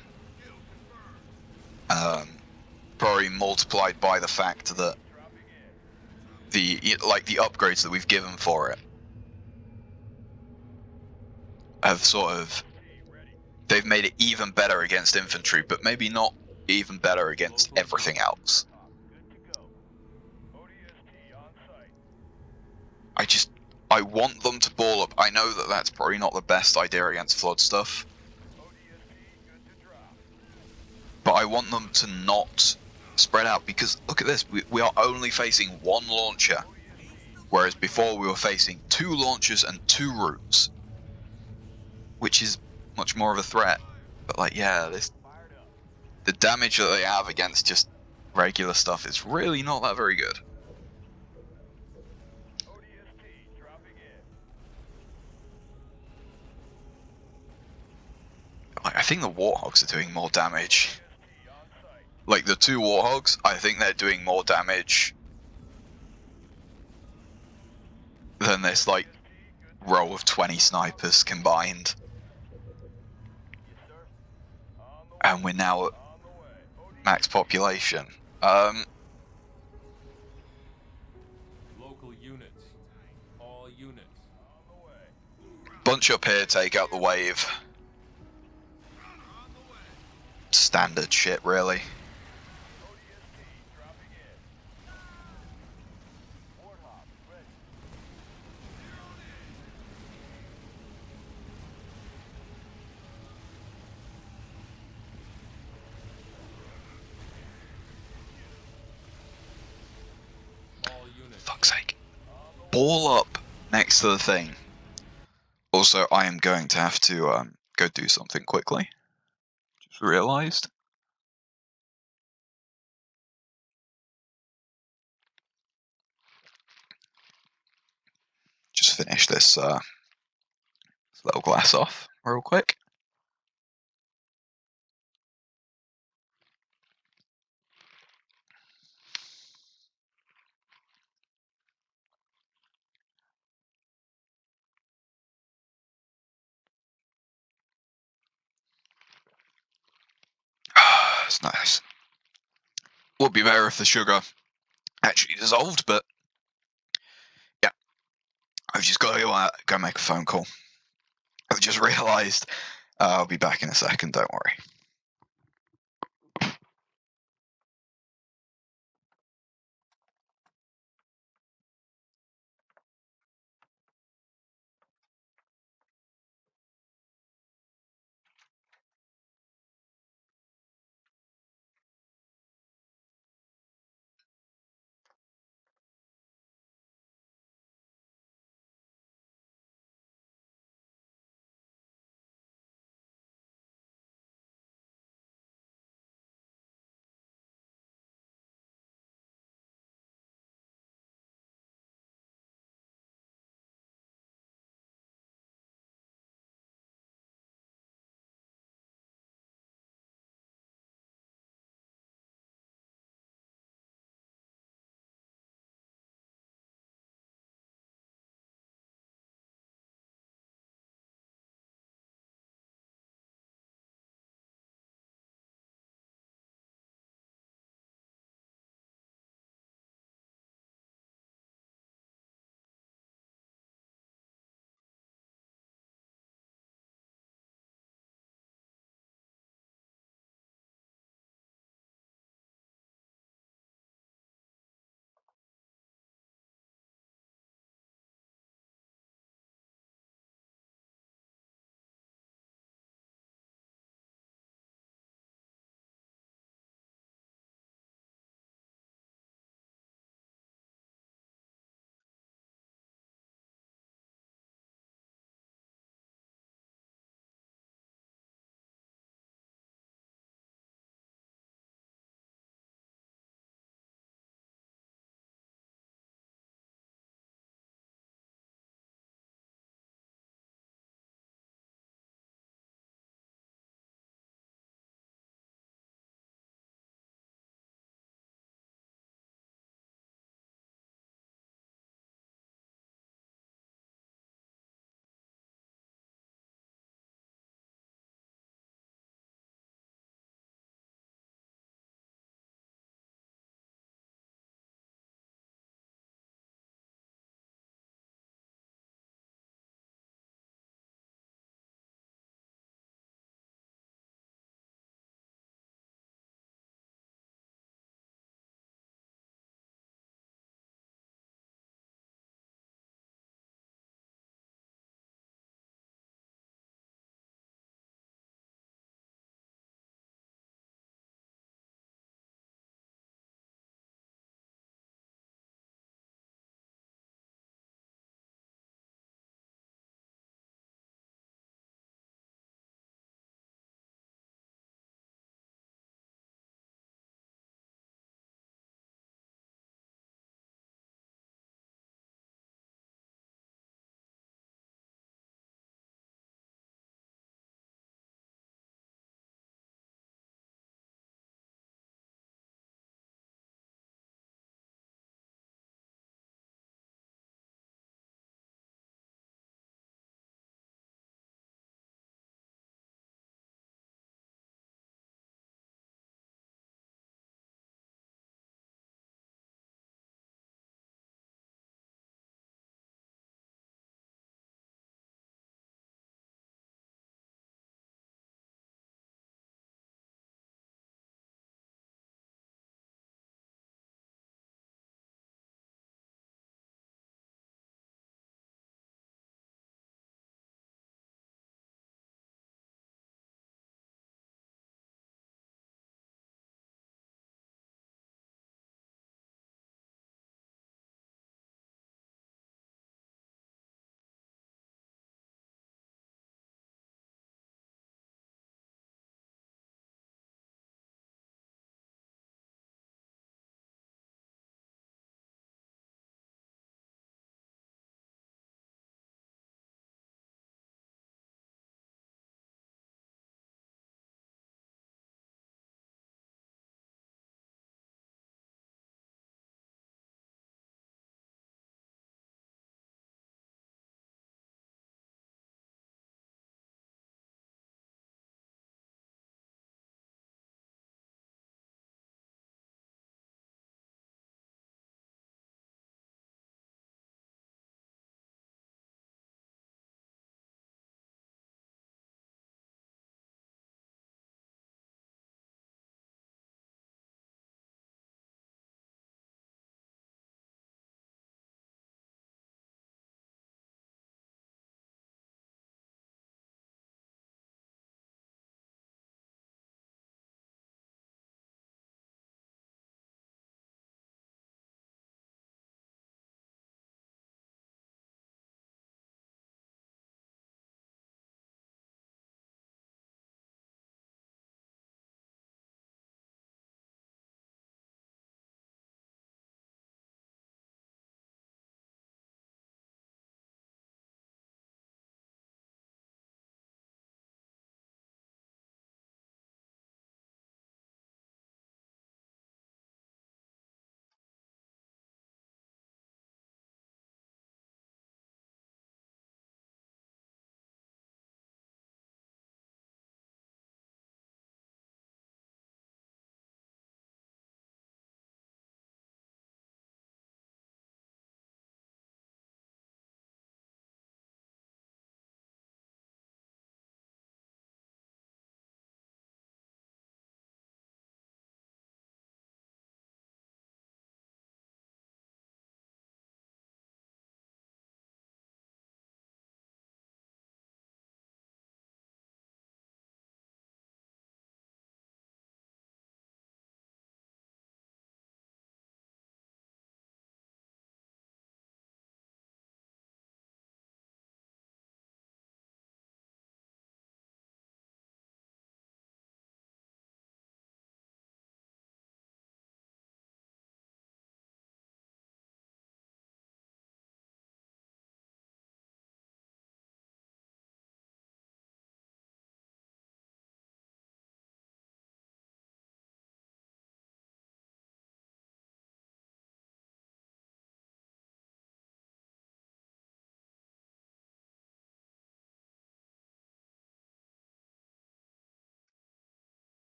Probably multiplied by the fact that the upgrades that we've given for it have sort of, they've made it even better against infantry, but maybe not even better against everything else. I want them to ball up. I know that that's probably not the best idea against flood stuff, but I want them to not spread out, because look at this, we are only facing one launcher, whereas before we were facing 2 launchers and 2 routes, which is much more of a threat. But like, yeah, the damage that they have against just regular stuff is really not that very good. Like, I think the Warthogs are doing more damage. Like, the 2 Warthogs, I think they're doing more damage than this, like, row of 20 snipers combined. And we're now at max population. Local units. All units. Bunch up here, take out the wave. Standard shit, really. All units. Fuck's sake. Ball up next to the thing. Also, I am going to have to go do something quickly. Just realized. just finish this little glass off real quick. It's nice. Would be better if the sugar actually dissolved, but yeah, I've just got to go make a phone call. I've just realised I'll be back in a second, don't worry.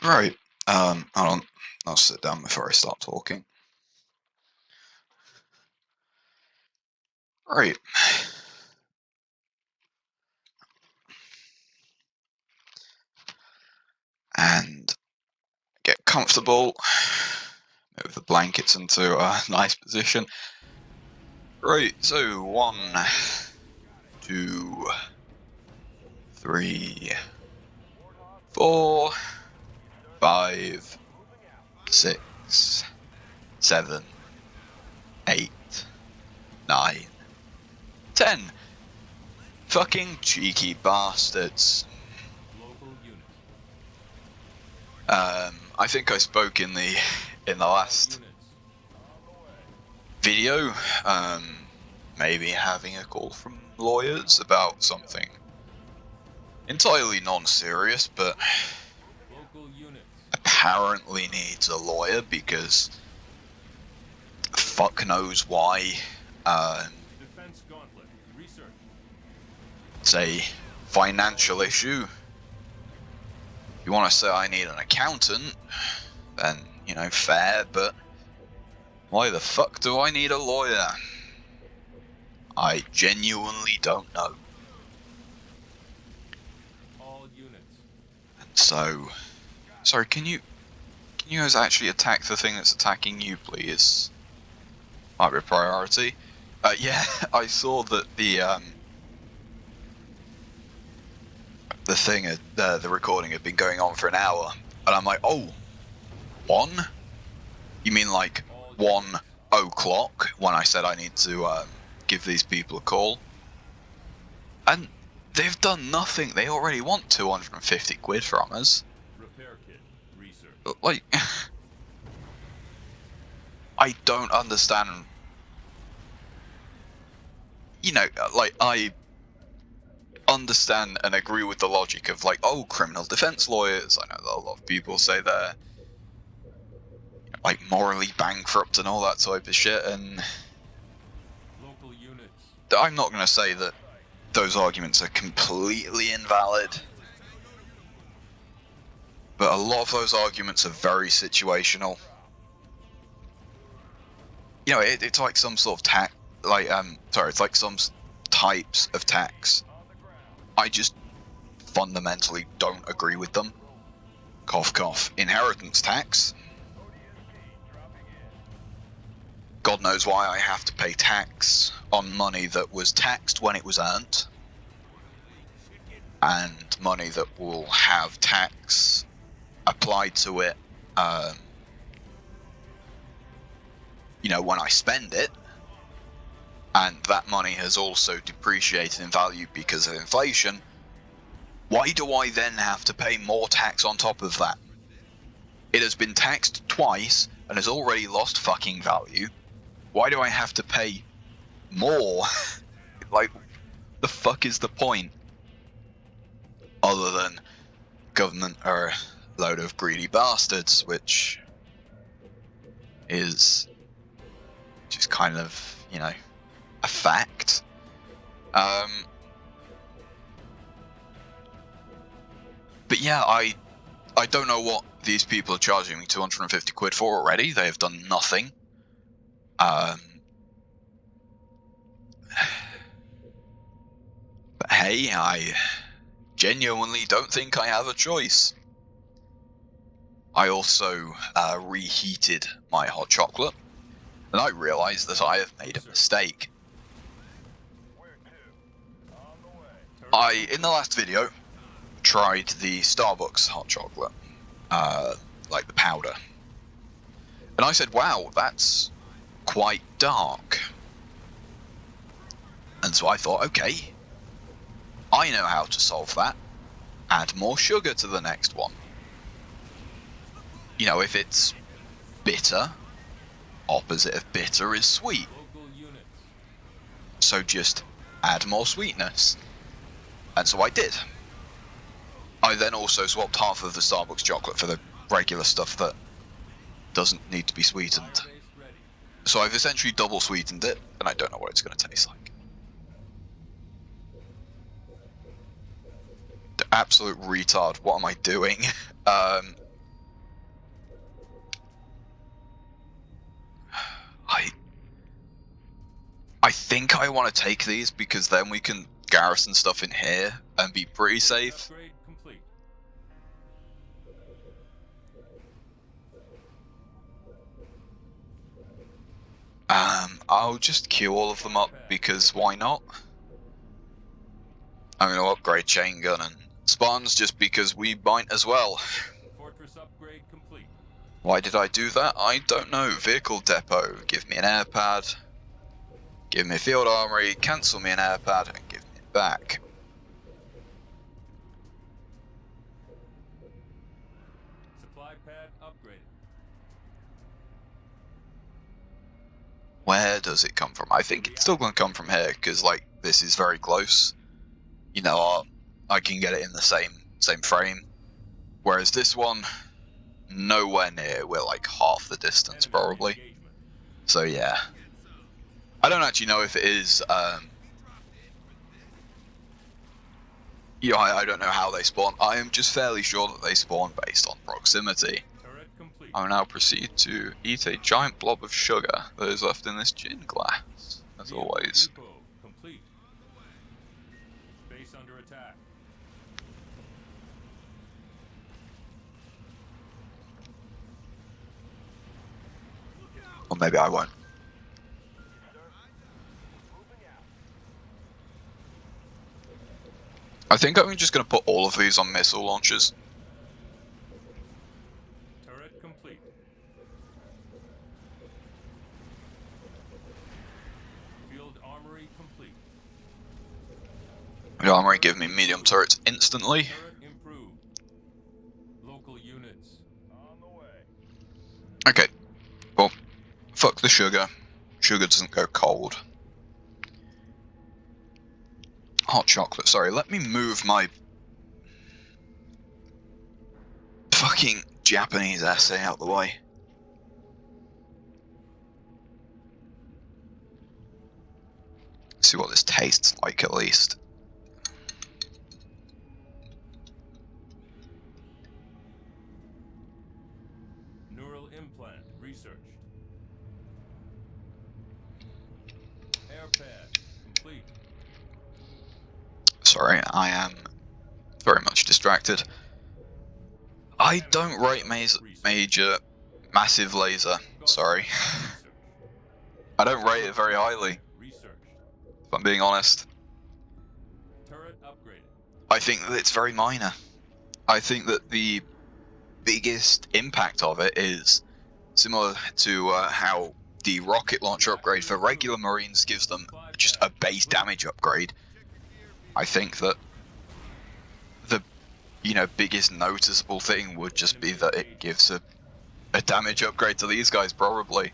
Right. Hold on. I'll sit down before I start talking. Right. And get comfortable. Move the blankets into a nice position. Right, so 1, 2, 3, 4, 5, 6, 7, 8, 9, 10. Fucking cheeky bastards. Local unit. I think I spoke in the last Units. video, maybe having a call from lawyers about something entirely non-serious, but Local units. apparently needs a lawyer because fuck knows why. Defense gauntlet. Research. It's a financial issue. You want to say I need an accountant, then, you know, fair, but why the fuck do I need a lawyer? I genuinely don't know. All units. And so, sorry, can you guys actually attack the thing that's attacking you, please? Might be a priority. Yeah, I saw that the thing, the recording had been going on for an hour, and I'm like, oh, 1? You mean like 1 o'clock when I said I need to give these people a call? And they've done nothing. They already want 250 quid from us. Repair kit. Research. Like, I don't understand. You know, like, I understand and agree with the logic of, like, oh, criminal defense lawyers. I know that a lot of people say they're, like, morally bankrupt and all that type of shit, and Local units. I'm not going to say that those arguments are completely invalid, but a lot of those arguments are very situational. You know, it's like some sort of tax, like, it's like some types of tax. I just fundamentally don't agree with them. Cough, cough. Inheritance tax. God knows why I have to pay tax on money that was taxed when it was earned, and money that will have tax applied to it, you know, when I spend it, and that money has also depreciated in value because of inflation. Why do I then have to pay more tax on top of that? It has been taxed twice and has already lost fucking value. Why do I have to pay more? Like, the fuck is the point? Other than government are a load of greedy bastards, which is just kind of, you know, a fact. But yeah, I don't know what these people are charging me 250 quid for already. They have done nothing. But hey, I genuinely don't think I have a choice. I also reheated my hot chocolate, and I realized that I have made a mistake. In the last video, tried the Starbucks hot chocolate, like the powder. And I said, wow, that's quite dark. And so I thought, okay, I know how to solve that. Add more sugar to the next one. You know, if it's bitter, opposite of bitter is sweet. Local units. So just add more sweetness. And so I did. I then also swapped half of the Starbucks chocolate for the regular stuff that doesn't need to be sweetened. Fire base ready. So I've essentially double sweetened it, and I don't know what it's going to taste like. The absolute retard, what am I doing? I think I want to take these because then we can garrison stuff in here and be pretty safe. Upgrade complete. I'll just queue all of them up because why not? I'm going to upgrade chain gun and Spartans just because we might as well. Fortress upgrade complete. Why did I do that? I don't know. Vehicle depot, give me an air pad. Give me a field armory, cancel me an air pad, and give me it back. Supply pad upgraded. Where does it come from? I think it's still going to come from here, because, like, this is very close. You know, I can get it in the same frame. Whereas this one, nowhere near. We're like half the distance, probably. Engagement. So, yeah. I don't actually know if it is, you know, I don't know how they spawn. I am just fairly sure that they spawn based on proximity. Turret complete. I will now proceed to eat a giant blob of sugar that is left in this gin glass, as Vehicle always. depot complete. Base under attack. Or maybe I won't. I think I'm just going to put all of these on missile launchers. Turret complete. Field armory complete. The armory give me medium turrets instantly. Turret improved. Local units. On the way. Okay, well, fuck the sugar. Sugar doesn't go cold. Hot chocolate, sorry. Let me move my fucking Japanese essay out the way. See what this tastes like at least. Neural implant researched. Air pad complete. Sorry, I am very much distracted. I don't rate massive laser. Sorry. I don't rate it very highly, Researched. if I'm being honest. Turret upgraded. I think that it's very minor. I think that the biggest impact of it is similar to how the rocket launcher upgrade for regular Marines gives them just a base damage upgrade. I think that the, you know, biggest noticeable thing would just be that it gives a damage upgrade to these guys, probably.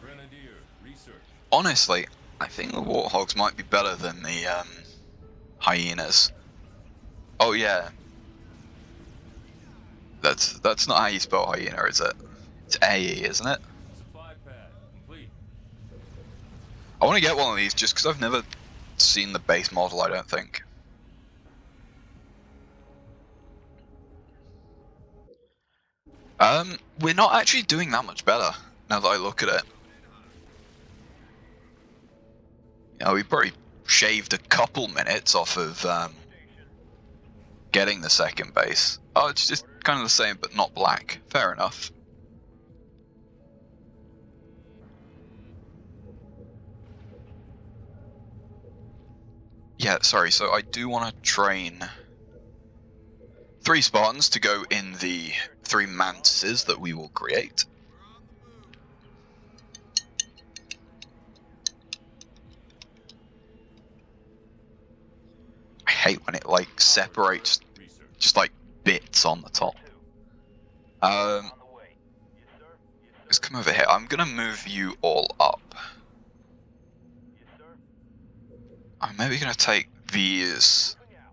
Grenadier research. Honestly, I think the Warthogs might be better than the Hyenas. Oh yeah. That's not how you spell hyena, is it? It's AE, isn't it? Supply pad complete. I want to get one of these just because I've never seen the base model, I don't think. We're not actually doing that much better now that I look at it. You know, we probably shaved a couple minutes off of getting the second base. Oh, it's just kind of the same, but not black. Fair enough. Yeah, sorry, so I do want to train 3 Spartans to go in the 3 Mantises that we will create. I hate when it, like, separates Research. just, like, bits on the top. On the way. Yes, sir. Yes, sir. Let's come over here. I'm gonna move you all up. Yes, sir. I'm maybe gonna take these Moving out.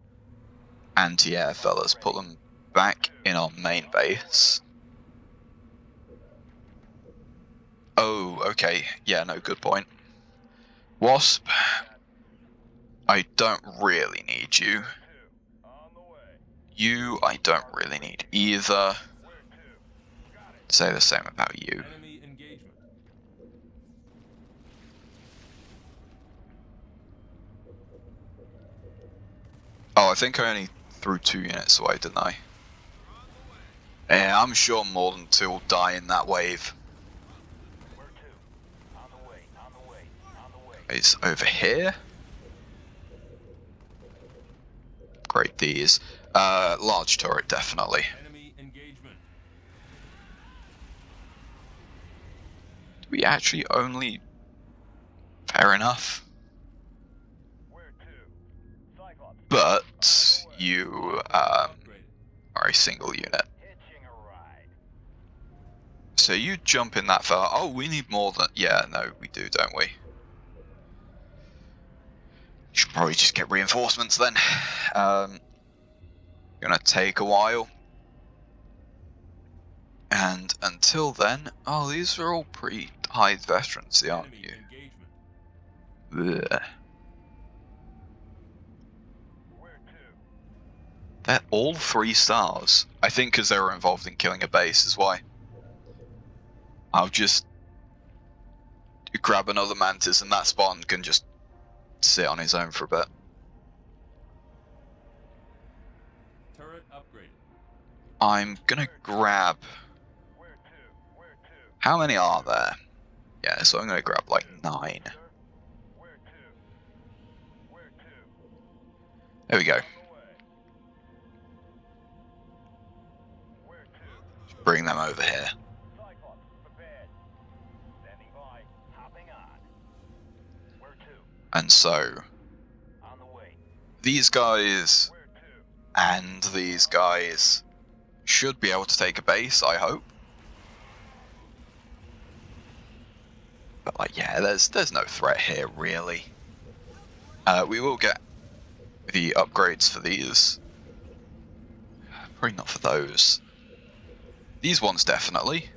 anti-air fellas, put them back in our main base. Oh, okay. Yeah, no, good point. Wasp, I don't really need you. 2. On the way. You, I don't really need either. Where to? Got it. Say the same about you. Enemy engagement. Oh, I think I only threw 2 units away, didn't I? Yeah, I'm sure more than 2 will die in that wave. Where to? On the way, on the way, on the way. It's over here. Great D's. Large turret, definitely. Enemy engagement. Do we actually only... Fair enough. Where to? Cyclops. But you Upgraded. are a single unit. Hitching a ride. So you jump in that far. Oh, we need more than... Yeah, no, we do, don't we? Should probably just get reinforcements then. Gonna take a while. And until then... Oh, these are all pretty high veterancy, aren't Enemy you? engagement. Ugh. Where to? They're all 3 stars. I think because they were involved in killing a base is why. I'll just grab another Mantis and that spawn can just sit on his own for a bit. Turret upgraded. I'm gonna grab... Where to? Where to? How many are there? Yeah, so I'm gonna grab like 9. Sir? Where to? Where to? There we go. On the way. Where to? Bring them over here. Cyclops, prepared. Standing by. Hopping on. Where to? And so, On the way. these guys Where to? and these guys should be able to take a base, I hope. But like, yeah, there's no threat here, really. We will get the upgrades for these. Probably not for those. These ones, definitely.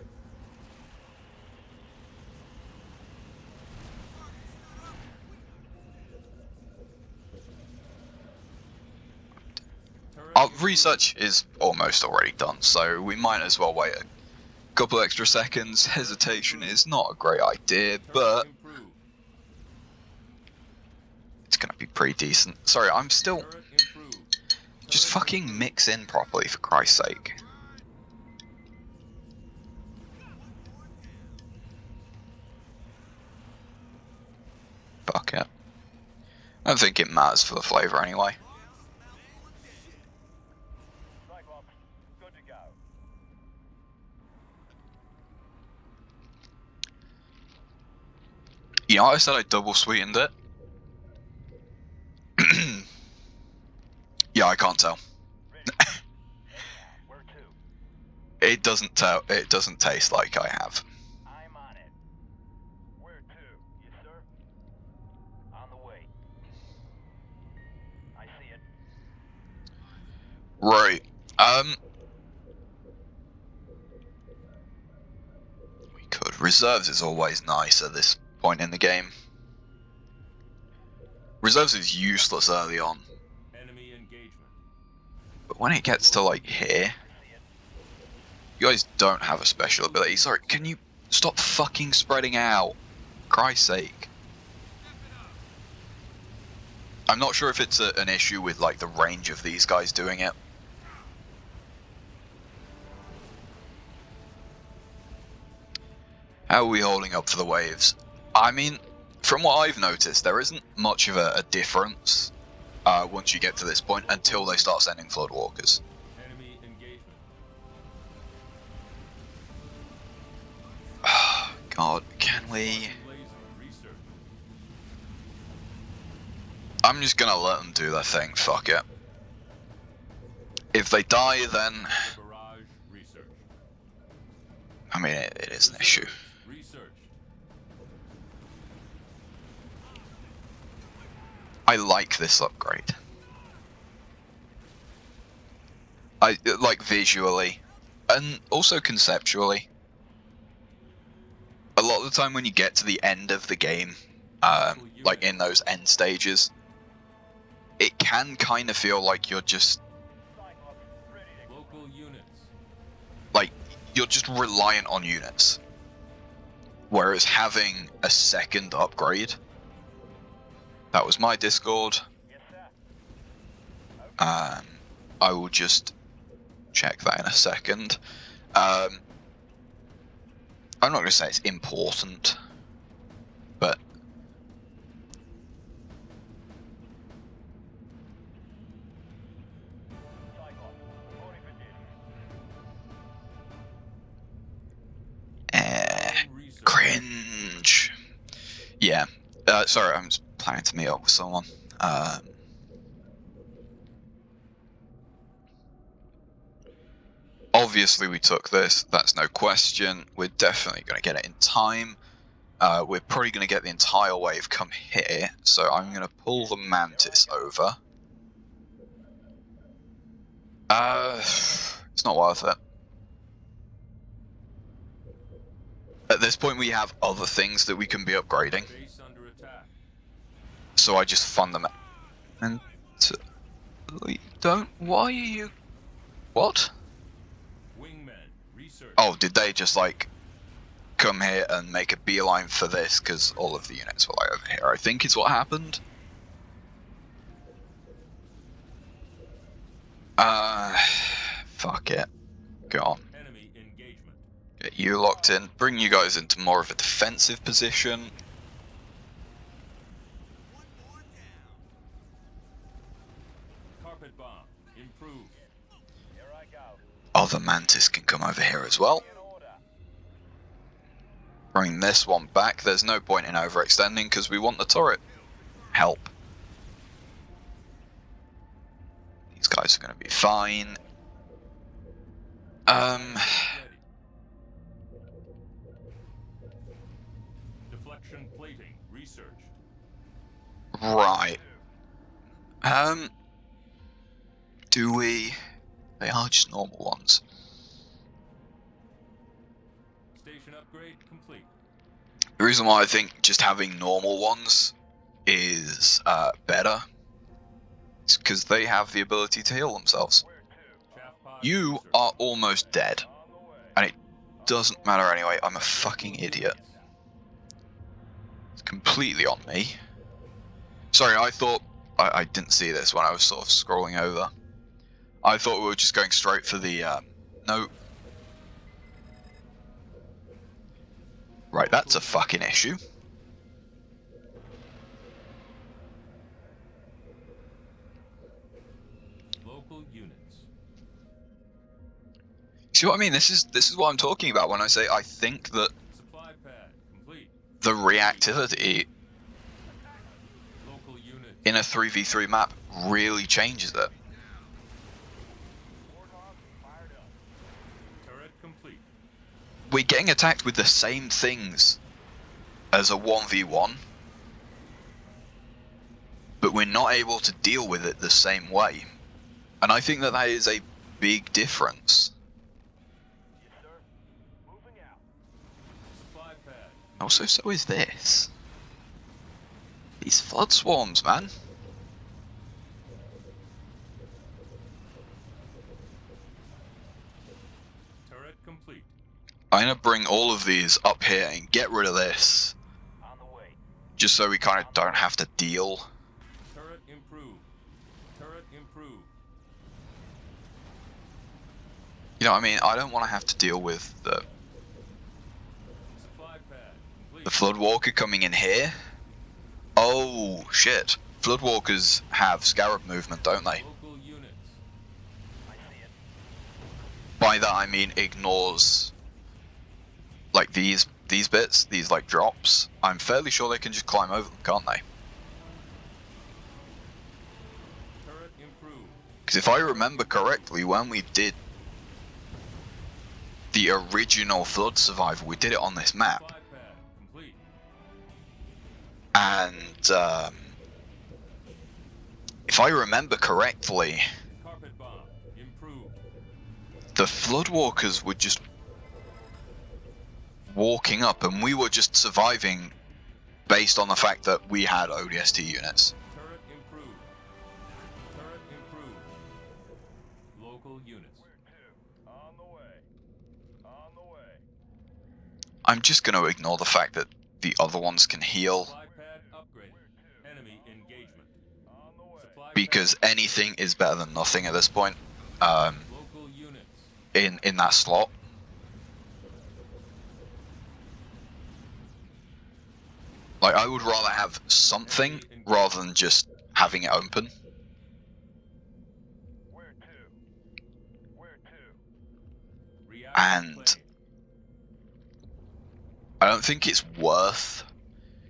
Turret Our improved. research is almost already done, so we might as well wait a couple extra seconds. Hesitation is not a great idea, Turret but improved. it's gonna be pretty decent. Sorry, I'm still... Turret improved. Just Turret fucking improved. mix in properly, for Christ's sake. Fuck it. I don't think it matters for the flavour anyway. Cyclops, good to go. You know, I said I double sweetened it. Yeah, I can't tell. Ready. Heading out. Where to? It doesn't tell. It doesn't taste like I have. I'm on it. Where to? Yes, sir. On the way. I see it. Right. We could. Reserves is always nice at this point in the game. Reserves is useless early on, Enemy engagement. but when it gets to like here, I see it. you guys don't have a special ability. Sorry, can you stop fucking spreading out? Christ's sake. I'm not sure if it's an issue with like the range of these guys doing it. How are we holding up for the waves? I mean, from what I've noticed, there isn't much of a difference once you get to this point until they start sending Floodwalkers. Enemy engagement. God, can we... Laser research. I'm just gonna let them do their thing, fuck it. If they die, then... Barrage research. I mean, it is an issue. Research. I like this upgrade. I like visually, and also conceptually. A lot of the time when you get to the end of the game, like in those end stages, it can kind of feel like you're just, Cyclops, ready to go. Local units. like, you're just reliant on units. Whereas having a second upgrade, that was my Discord, Yes, sir. I will just check that in a second. I'm not going to say it's important, but Cyclops, reporting for duty. Research. cringe. Yeah. Sorry, I'm just planning to meet up with someone. Obviously, we took this. That's no question. We're definitely going to get it in time. We're probably going to get the entire wave come here. So I'm going to pull the Mantis over. It's not worth it. At this point, we have other things that we can be upgrading. Base under attack. So I just fund them. And don't. Why are you? What? Wingmen. Research. Oh, did they just like come here and make a beeline for this because all of the units were like over here? I think is what happened. Fuck it. Go on. Enemy engagement. Get you locked in. Bring you guys into more of a defensive position. Carpet bomb. Improved. Here I go. Other Mantis can come over here as well. In order. Bring this one back. There's no point in overextending because we want the turret. Help. These guys are going to be fine. Ready. Deflection plating. Researched. Right. Do we? They are just normal ones. Station upgrade complete. The reason why I think just having normal ones is better is because they have the ability to heal themselves. Chaff pod You research. are almost dead, On the way. and it doesn't matter anyway. I'm a fucking idiot. It's completely on me. Sorry, I thought I didn't see this when I was sort of scrolling over. I thought we were just going straight for the no. Right, that's a fucking issue. Local units. See what I mean? This is what I'm talking about when I say I think that Supply pad complete. the reactivity Local unit. in a 3v3 map really changes it. Warthog fired up. Turret complete. We're getting attacked with the same things as a 1v1, but we're not able to deal with it the same way. And I think that that is a big difference. Yes, sir. Moving out. Supply pad. Also, so is this. These flood swarms, man. Turret complete. I'm gonna bring all of these up here and get rid of this, On the way. just so we kind of don't have to deal. Turret improved. Turret improved. You know what I mean? I don't want to have to deal with the Supply pad complete. Floodwalker coming in here. Oh, shit. Floodwalkers have Scarab movement, don't they? Local units. I see it. By that I mean ignores like these bits, these like drops. I'm fairly sure they can just climb over them, can't they? Turret improved. Because if I remember correctly, when we did the original Flood Survival, we did it on this map. Supply pad complete. And if I remember correctly, Carpet bomb improved. the Floodwalkers were just walking up and we were just surviving based on the fact that we had ODST units. Turret improved. Turret improved. Local units. Where to? On the way. On the way. I'm just going to ignore the fact that the other ones can heal Supply pad upgraded. Enemy engagement. On the way. Supply because anything is better than nothing at this point. Local units. In that slot. Like, I would rather have something rather than just having it open. Where to? Where to? Reactor And claim. I don't think it's worth...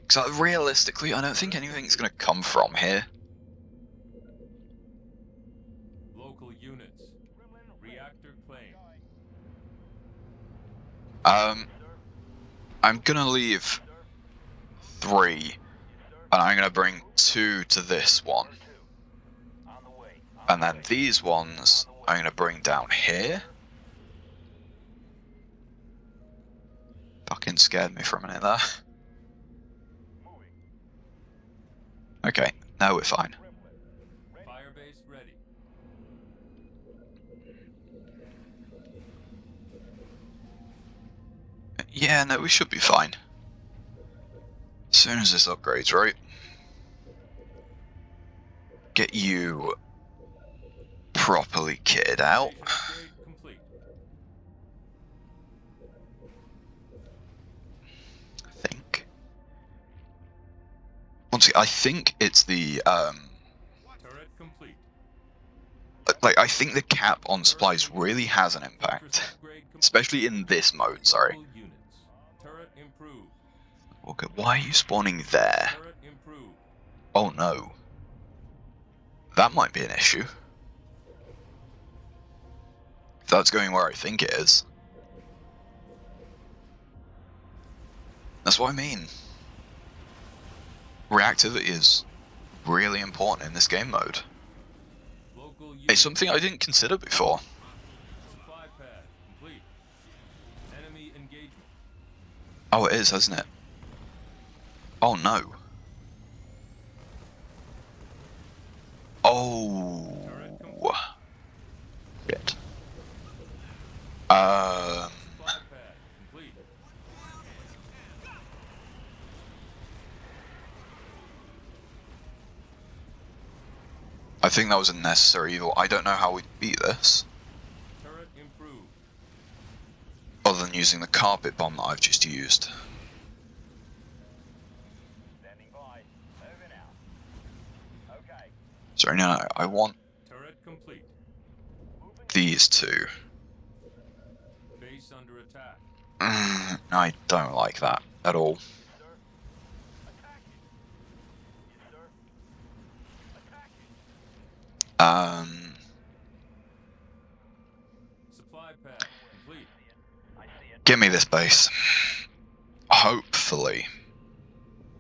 Because realistically, I don't think anything's going to come from here. Local units. Reactor claim. I'm going to leave 3, and I'm going to bring 2 to this one. On the way. And then these ones I'm going to bring down here. Fucking scared me for a minute there. Moving. Okay, now we're fine. Firebase ready. Yeah, no, we should be fine. As soon as this upgrades, right? Get you properly kitted out. Station upgrade complete. I think. Once again, I think it's the Turret complete. like I think the cap on supplies really has an impact, Upgrade complete. especially in this mode. Sorry. Local units. Turret improved. Okay, why are you spawning there? Turret improved. Oh no. That might be an issue. If that's going where I think it is. That's what I mean. Reactivity is really important in this game mode. Local units. It's something I didn't consider before. Supply pad complete. Enemy engagement. Oh, it is, isn't it? Oh no. Oh. Shit. Supply pad complete. I think that was a necessary evil. I don't know how we'd beat this, Turret improved. other than using the carpet bomb that I've just used. Standing by. Moving out. Okay. Sorry, no, I want Turret complete. Moving. these two. Base under attack. I don't like that at all. Sir. Attack it. Yes, sir. Attack it. Supply pad complete. I see it. Give me this base. Hopefully,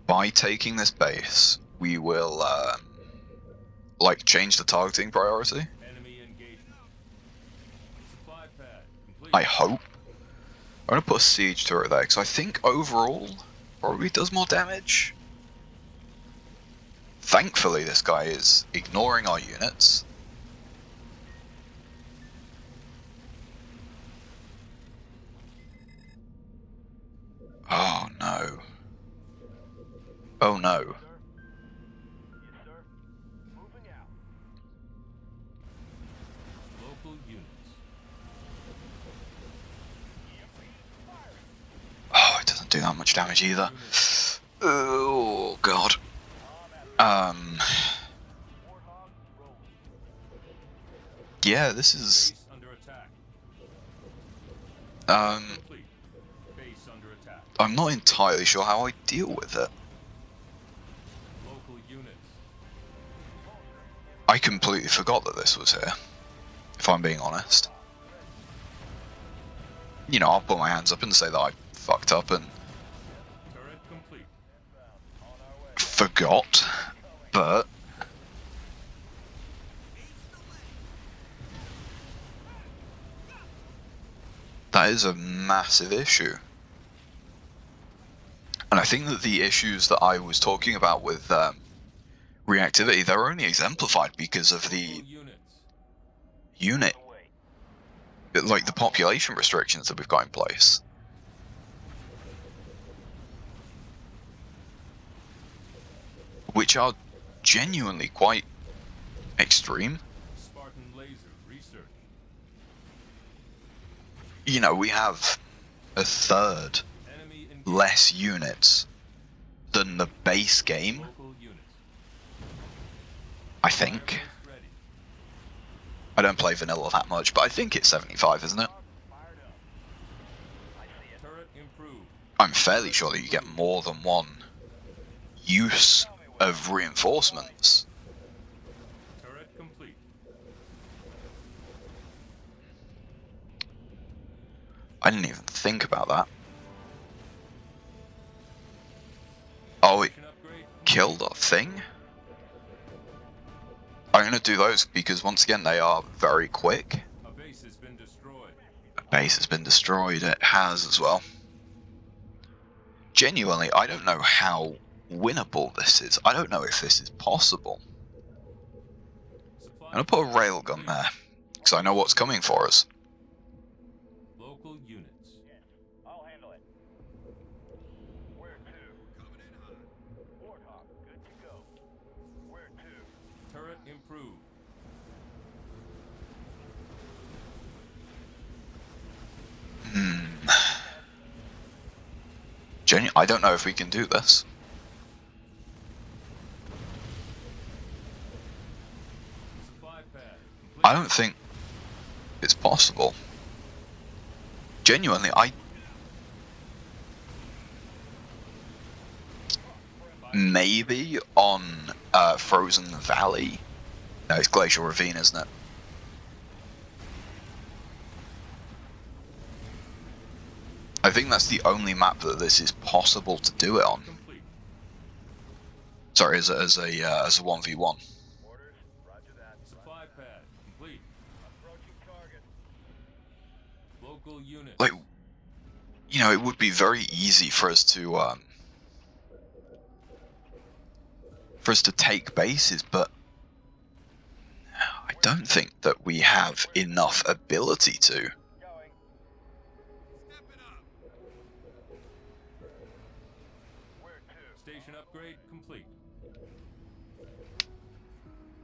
by taking this base, we will, like, change the targeting priority. Enemy engagement. Supply pad complete. I hope. I'm gonna put a siege turret there, because I think overall, probably does more damage. Thankfully, this guy is ignoring our units. Oh no. Oh no. Sir. Yes, sir. Moving out. Local units. Oh, it doesn't do that much damage either. Units. Oh god. Warthog rolling. Yeah, this is Base under attack. Complete. Base under attack. I'm not entirely sure how I deal with it. Local units. I completely forgot that this was here, if I'm being honest. You know, I'll put my hands up and say that I fucked up and Turret complete. On our way. forgot, but that is a massive issue. And I think that the issues that I was talking about with reactivity, they're only exemplified because of the Local units. unit, On the way. like the population restrictions that we've got in place. Which are genuinely quite extreme. Spartan laser research. You know, we have a third Enemy engaged. less units than the base game, Local units. I think. Fireworks ready. I don't play vanilla that much, but I think it's 75, isn't it? Fired up. I see it. Turret improved. I'm fairly sure that you get more than one use of reinforcements. Turret complete. I didn't even think about that. Oh, it Station upgrade. killed a thing? I'm going to do those because, once again, they are very quick. A base has been destroyed. A base has been destroyed. It has as well. Genuinely, I don't know how winnable this is. I don't know if this is possible. Supply I'm going to put a railgun there because I know what's coming for us. Local units. I'll handle it. Where to? Coming in hot. Warthog, good to go. Where to? Turret improved. I don't know if we can do this. Supply pad complete. I don't think it's possible. Genuinely, maybe on Frozen Valley. No, it's Glacial Ravine, isn't it? I think that's the only map that this is possible to do it on. Complete. Sorry, as a 1v1. Orders, roger that. Supply pad complete. Approaching target. Local units. Like, you know, it would be very easy for us to take bases, but I don't think that we have enough ability to. Going. Where to? Station upgrade complete.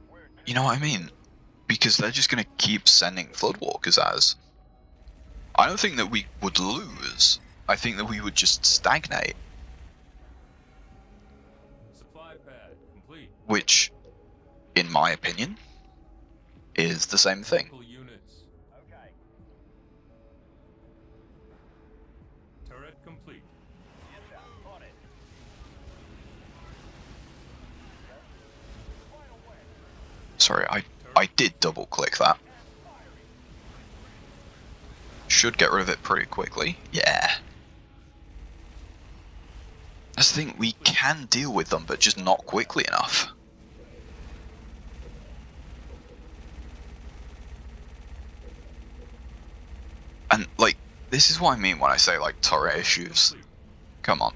Where to? You know what I mean? Because they're just going to keep sending Floodwalkers at us. I don't think that we would lose. I think that we would just stagnate, Supply pad complete. which, in my opinion, is the same thing. Local units. Okay. Turret complete. Yes, sir. On it. Right away. Sorry, I did double click that. Should get rid of it pretty quickly. Yeah. That's the thing, we can deal with them, but just not quickly enough. And, like, this is what I mean when I say, like, turret issues. Complete. Come on.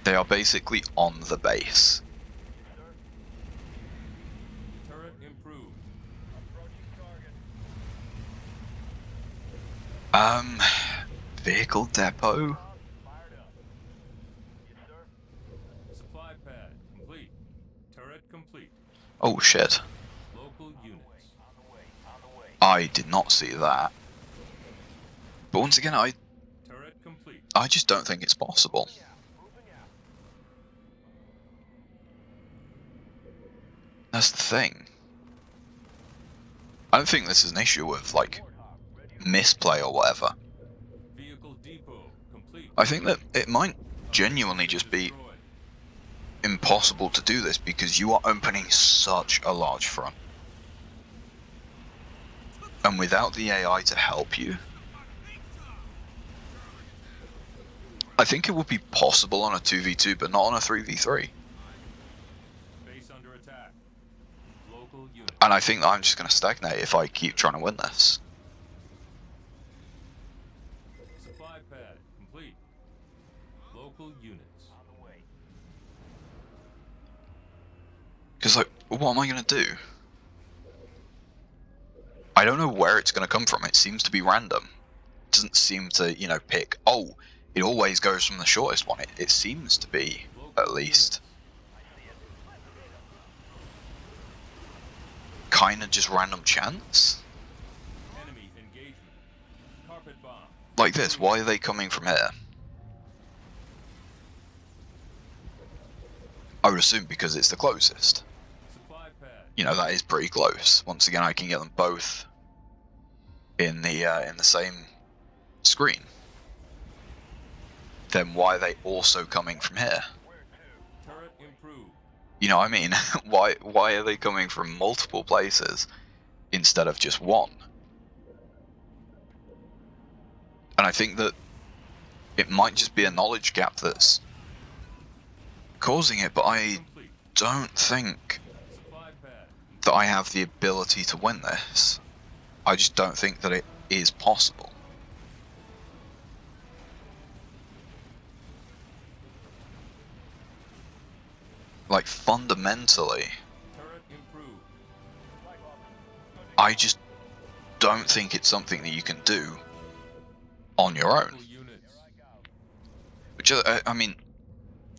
They are basically on the base. Turret improved. Approaching target. Vehicle depot? Fired up. Yes, sir. Supply pad complete. Turret complete. Oh shit. Local units. On the way. On the way. I did not see that. But once again, I Turret complete. just don't think it's possible. Moving out. That's the thing. I don't think this is an issue with, like, Warthog, ready. misplay or whatever. Vehicle depot complete. I think that it might genuinely just be Destroyed. impossible to do this because you are opening such a large front. And without the AI to help you, I think it would be possible on a 2v2, but not on a 3v3. Base under attack. Local units. And I think that I'm just going to stagnate if I keep trying to win this. Supply pad complete. Local units. On the way. Because, like, what am I going to do? I don't know where it's going to come from. It seems to be random. It doesn't seem to, you know, pick, oh, it always goes from the shortest one. It seems to be, at least. I see it. kind of just random chance. Enemy engagement. Carpet bomb. Like this, why are they coming from here? I would assume because it's the closest. Supply pad. You know, that is pretty close. Once again, I can get them both in the same screen. Then why are they also coming from here? Turret improved. You know what I mean? why are they coming from multiple places instead of just one? And I think that it might just be a knowledge gap that's causing it, but I Complete. don't think Supply pad. that I have the ability to win this. I just don't think that it is possible. Like, fundamentally, Turret improved. I just don't think it's something that you can do on your own. Local units. Which, I mean,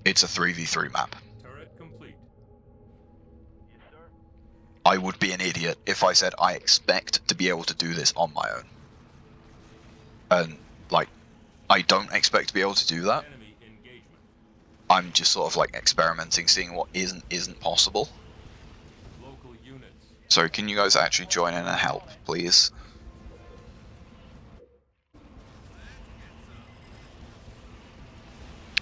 it's a 3v3 map. Turret complete. Yes, sir. I would be an idiot if I said I expect to be able to do this on my own. And, like, I don't expect to be able to do that. Enemy engagement. I'm just sort of, like, experimenting, seeing what isn't possible. Local units. So can you guys actually join in and help, please?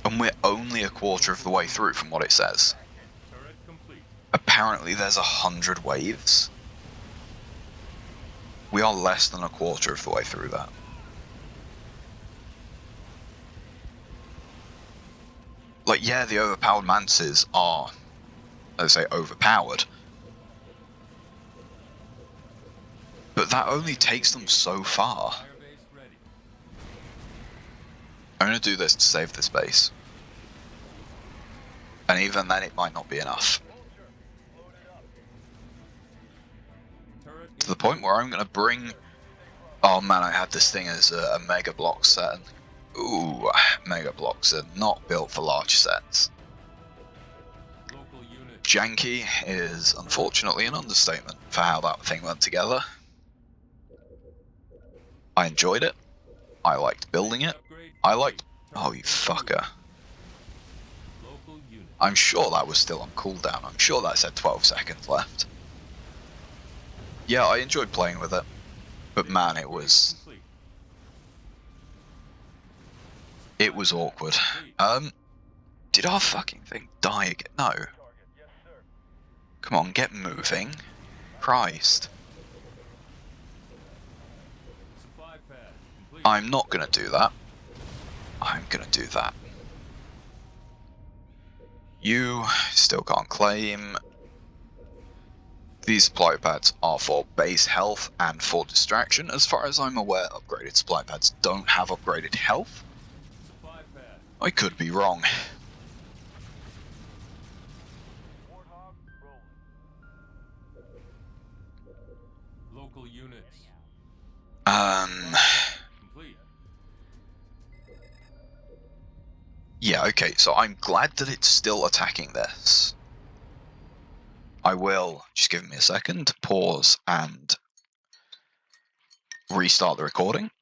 And we're only a quarter of the way through from what it says. Turret complete. Apparently there's 100 waves. We are less than a quarter of the way through that. Like, yeah, the overpowered mantises are, let's say, overpowered. But that only takes them so far. Firebase ready. I'm going to do this to save the space. And even then it might not be enough. Turret To the point where I'm going to bring... Oh man, I had this thing as a Mega Block set. And... Ooh, Mega Blocks are not built for large sets. local units. Janky is unfortunately an understatement for how that thing went together. I enjoyed it. I liked building it. Upgrade I liked... complete. Oh, you fucker. Local unit. I'm sure that was still on cooldown. I'm sure that said 12 seconds left. Yeah, I enjoyed playing with it. But man, it was... Complete. It was awkward. Did our fucking thing die again? No. Target. Yes, sir. Come on, get moving. Christ. Supply pad complete. I'm not gonna do that. I'm gonna do that. You still can't claim. These supply pads are for base health and for distraction. As far as I'm aware, upgraded supply pads don't have upgraded health. Supply pad. I could be wrong. Warthog rolling. Local units. Complete. Yeah, okay, so I'm glad that it's still attacking this. I will, just give me a second, pause and restart the recording.